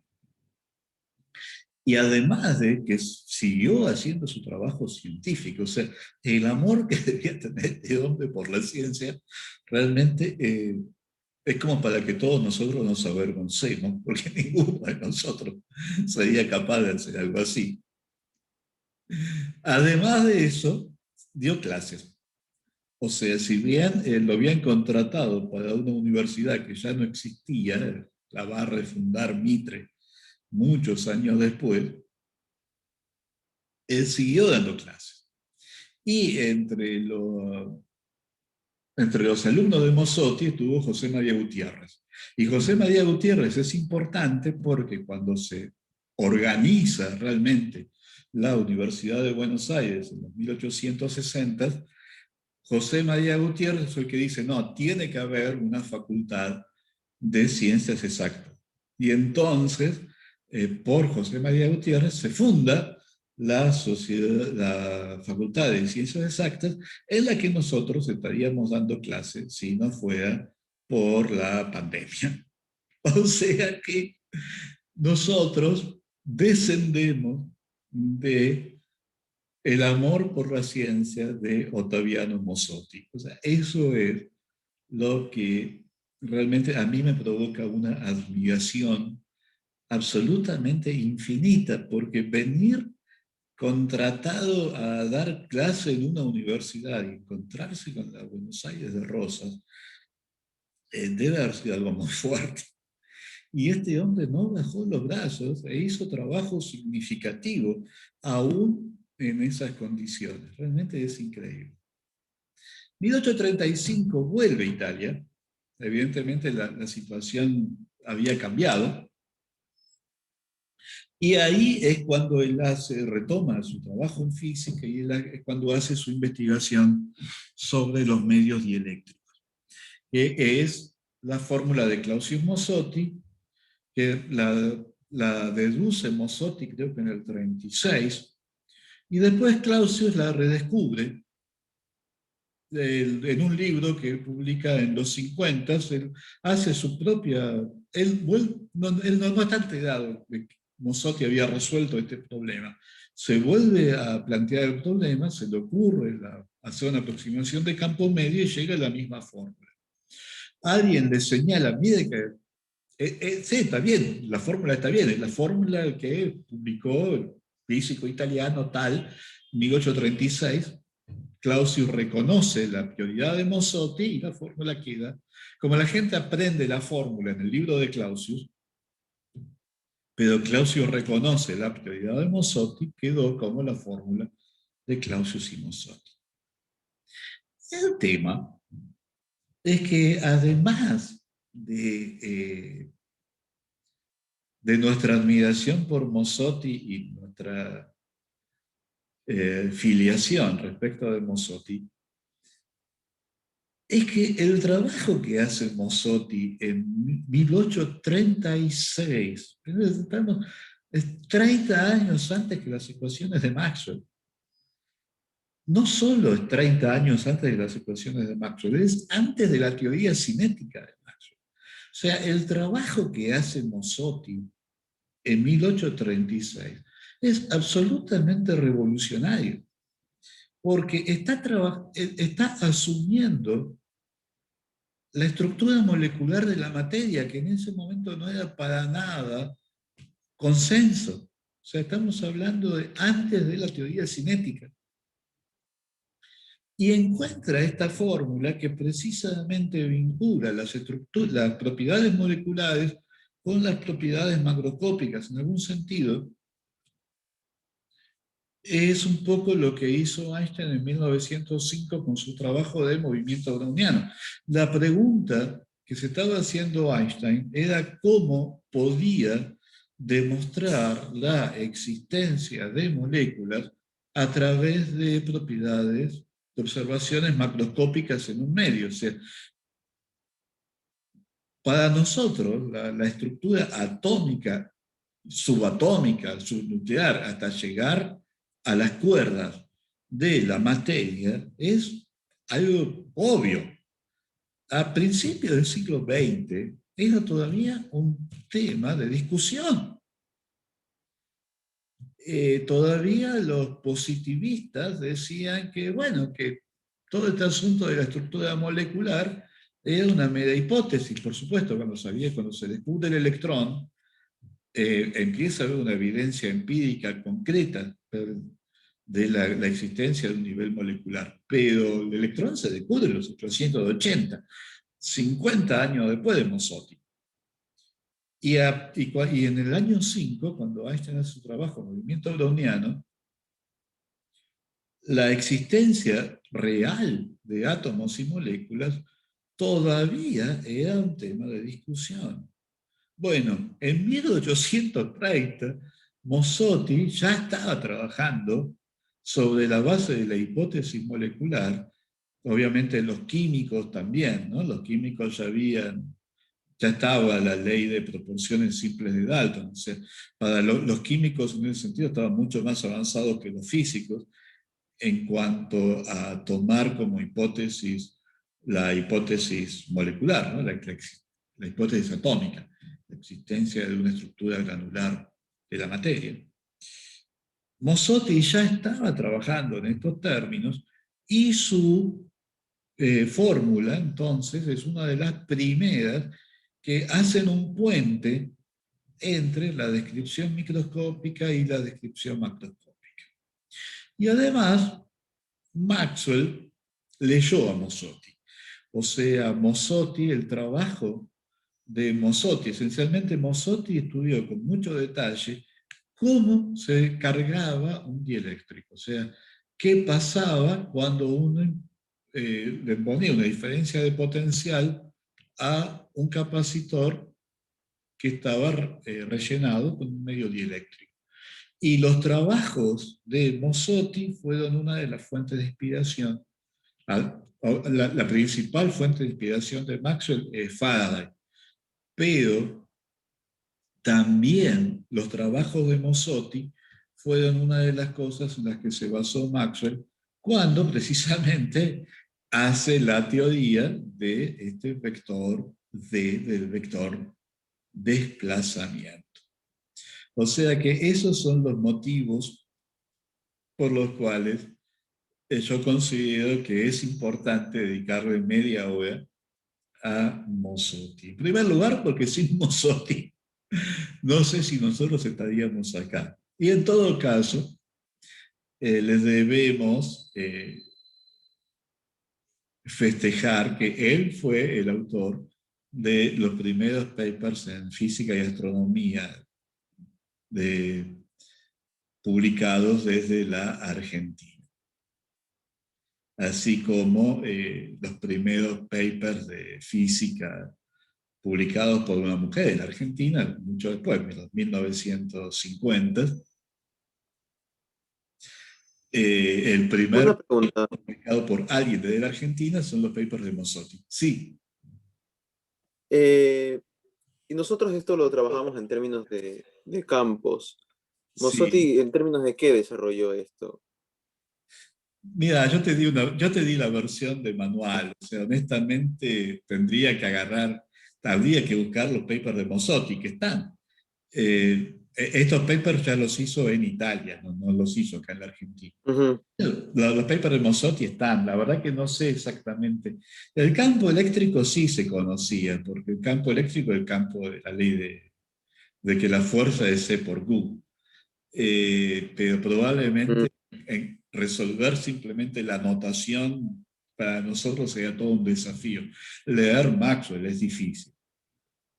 Y además de que siguió haciendo su trabajo científico, o sea, el amor que debía tener este hombre por la ciencia, realmente es como para que todos nosotros nos avergoncemos, porque ninguno de nosotros sería capaz de hacer algo así. Además de eso, dio clases. O sea, si bien lo habían contratado para una universidad que ya no existía, la va a refundar Mitre muchos años después, él siguió dando clases. Y entre los alumnos de Mossotti estuvo José María Gutiérrez. Y José María Gutiérrez es importante porque cuando se organiza realmente la Universidad de Buenos Aires en los 1860, José María Gutiérrez es el que dice, no, tiene que haber una facultad de ciencias exactas. Y entonces, por José María Gutiérrez, se funda la Facultad de Ciencias Exactas, en la que nosotros estaríamos dando clases si no fuera por la pandemia. O sea que nosotros descendemos de el amor por la ciencia de Ottaviano Mossotti. O sea, eso es lo que realmente a mí me provoca una admiración absolutamente infinita, porque venir contratado a dar clase en una universidad y encontrarse con la Buenos Aires de Rosas, debe haber sido algo muy fuerte. Y este hombre no bajó los brazos e hizo trabajo significativo, aún en esas condiciones. Realmente es increíble. 1835 vuelve a Italia. Evidentemente la situación había cambiado. Y ahí es cuando él retoma su trabajo en física y es cuando hace su investigación sobre los medios dieléctricos, que es la fórmula de Clausius-Mossotti, que la deduce Mossotti creo que en el 36, y después Clausius la redescubre en un libro que publica en los 50, él hace su propia, él no está enterado de que Mossotti había resuelto este problema. Se vuelve a plantear el problema, se le ocurre hacer una aproximación de campo medio y llega a la misma fórmula. Alguien le señala, mire que sí, está bien, la fórmula está bien, es la fórmula que publicó el físico italiano tal, 1836, Clausius reconoce la prioridad de Mossotti y la fórmula queda. Como la gente aprende la fórmula en el libro de Clausius, pero Clausius reconoce la prioridad de Mossotti, quedó como la fórmula de Clausius y Mossotti. El tema es que además de de nuestra admiración por Mossotti y nuestra filiación respecto de Mossotti, es que el trabajo que hace Mossotti en 1836, estamos 30 años antes que las ecuaciones de Maxwell, no solo es 30 años antes de las ecuaciones de Maxwell, es antes de la teoría cinética de Maxwell. O sea, el trabajo que hace Mossotti en 1836 es absolutamente revolucionario, porque está asumiendo la estructura molecular de la materia, que en ese momento no era para nada consenso. O sea, estamos hablando de antes de la teoría cinética. Y encuentra esta fórmula que precisamente vincula las propiedades moleculares con las propiedades macroscópicas. En algún sentido, es un poco lo que hizo Einstein en 1905 con su trabajo de movimiento browniano. La pregunta que se estaba haciendo Einstein era cómo podía demostrar la existencia de moléculas a través de propiedades, de observaciones macroscópicas en un medio. O sea, para nosotros, la estructura atómica, subatómica, subnuclear, hasta llegar a las cuerdas de la materia, es algo obvio. A principios del siglo XX era todavía un tema de discusión. Todavía los positivistas decían que, bueno, que todo este asunto de la estructura molecular era una mera hipótesis. Por supuesto, cuando se descubre el electrón, empieza a haber una evidencia empírica concreta de la existencia de un nivel molecular. Pero el electrón se descubre en los 880, 50 años después de Mossotti. Y en el año 5, cuando Einstein hace su trabajo en movimiento browniano, la existencia real de átomos y moléculas todavía era un tema de discusión. Bueno, en 1830, Mossotti ya estaba trabajando sobre la base de la hipótesis molecular. Obviamente los químicos también, ¿no? Los químicos ya estaba la ley de proporciones simples de Dalton. O sea, para los químicos en ese sentido estaban mucho más avanzados que los físicos en cuanto a tomar como hipótesis la hipótesis molecular, ¿no? La hipótesis atómica, la existencia de una estructura granular de la materia. Mossotti ya estaba trabajando en estos términos y su fórmula, entonces, es una de las primeras que hacen un puente entre la descripción microscópica y la descripción macroscópica. Y además, Maxwell leyó a Mossotti. O sea, Mossotti, el trabajo de Mossotti, esencialmente Mossotti estudió con mucho detalle cómo se cargaba un dieléctrico. O sea, qué pasaba cuando uno le ponía una diferencia de potencial a un capacitor que estaba rellenado con un medio dieléctrico. Y los trabajos de Mossotti fueron una de las fuentes de inspiración. La principal fuente de inspiración de Maxwell es Faraday, pero también los trabajos de Mossotti fueron una de las cosas en las que se basó Maxwell cuando precisamente hace la teoría de este vector del vector desplazamiento. O sea que esos son los motivos por los cuales yo considero que es importante dedicarle media hora a Mossotti. En primer lugar, porque sin Mossotti no sé si nosotros estaríamos acá. Y en todo caso, les debemos festejar que él fue el autor de los primeros papers en física y astronomía publicados desde la Argentina, así como los primeros papers de física publicados por una mujer en la Argentina, mucho después, en los 1950. El primer Una pregunta. publicado por alguien de la Argentina son los papers de Mossotti. Sí. Y nosotros esto lo trabajamos en términos de campos. Sí. Mossotti, ¿en términos de qué desarrolló esto? Mira, yo te di la versión de manual. O sea, honestamente habría que buscar los papers de Mossotti, que están. Estos papers ya los hizo en Italia, no los hizo acá en la Argentina. Ujú. Los papers de Mossotti están, la verdad que no sé exactamente. El campo eléctrico sí se conocía, porque el campo eléctrico es el campo de la ley de que la fuerza es C por Q. Pero probablemente resolver simplemente la notación para nosotros sería todo un desafío. Leer Maxwell es difícil.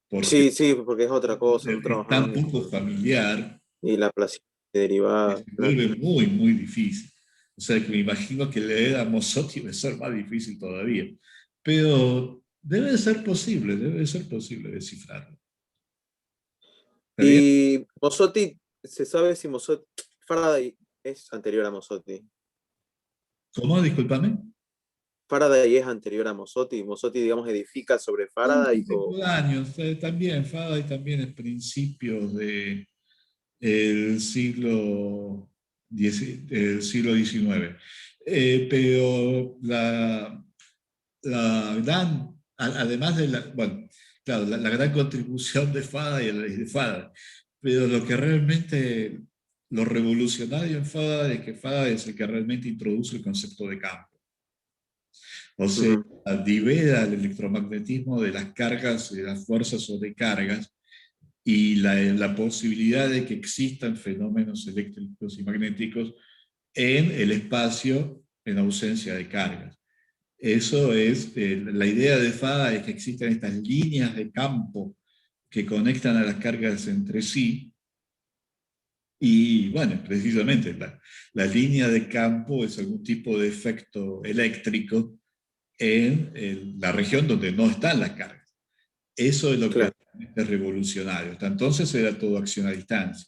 Porque Sí, porque es otra cosa. es tan poco familiar. Y la plación derivada. Se vuelve muy, muy difícil. O sea, que me imagino que leer a Mossotti debe ser más difícil todavía. Pero debe ser posible descifrarlo. ¿Está bien? Y Mossotti, ¿se sabe si Faraday es anterior a Mossotti? ¿Cómo? Discúlpame. Faraday es anterior a Mossotti. Mossotti, digamos, edifica sobre Faraday. Contemporáneos, también, Faraday también es principios del siglo XIX. Pero la gran, además de bueno, claro, la gran contribución de Faraday es de Faraday, pero lo que realmente, lo revolucionario en Faraday es que Faraday es el que realmente introduce el concepto de campo. O sea, libera el electromagnetismo de las cargas y de las fuerzas sobre cargas y la posibilidad de que existan fenómenos eléctricos y magnéticos en el espacio en ausencia de cargas. Eso es, la idea de Faraday es que existen estas líneas de campo que conectan a las cargas entre sí. Y bueno, precisamente la línea de campo es algún tipo de efecto eléctrico en la región donde no están las cargas. Eso es lo que es revolucionario. Hasta entonces era todo acción a distancia.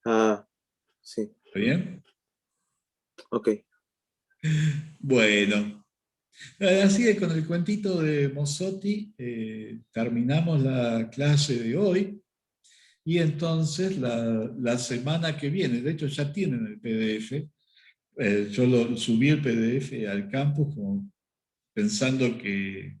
Ah, sí. ¿Está bien? Ok. Bueno, así que con el cuentito de Mossotti terminamos la clase de hoy. Y entonces la semana que viene, de hecho ya tienen el PDF, yo subí el PDF al campus como pensando que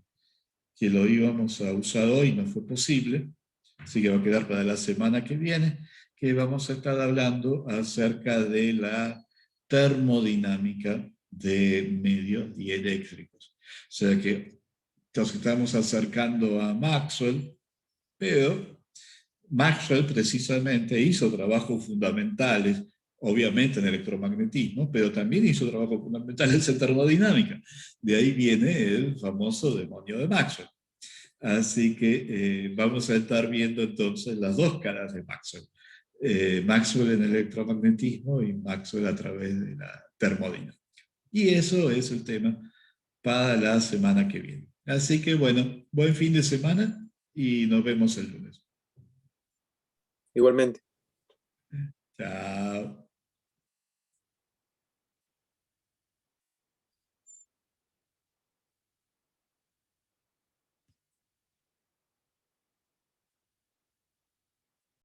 lo íbamos a usar hoy, no fue posible, así que va a quedar para la semana que viene, que vamos a estar hablando acerca de la termodinámica de medios dieléctricos. O sea que nos estamos acercando a Maxwell, pero Maxwell precisamente hizo trabajos fundamentales, obviamente en electromagnetismo, pero también hizo trabajos fundamentales en termodinámica. De ahí viene el famoso demonio de Maxwell. Así que vamos a estar viendo entonces las dos caras de Maxwell. Maxwell en el electromagnetismo y Maxwell a través de la termodinámica. Y eso es el tema para la semana que viene. Así que bueno, buen fin de semana y nos vemos el lunes. Igualmente. Chao.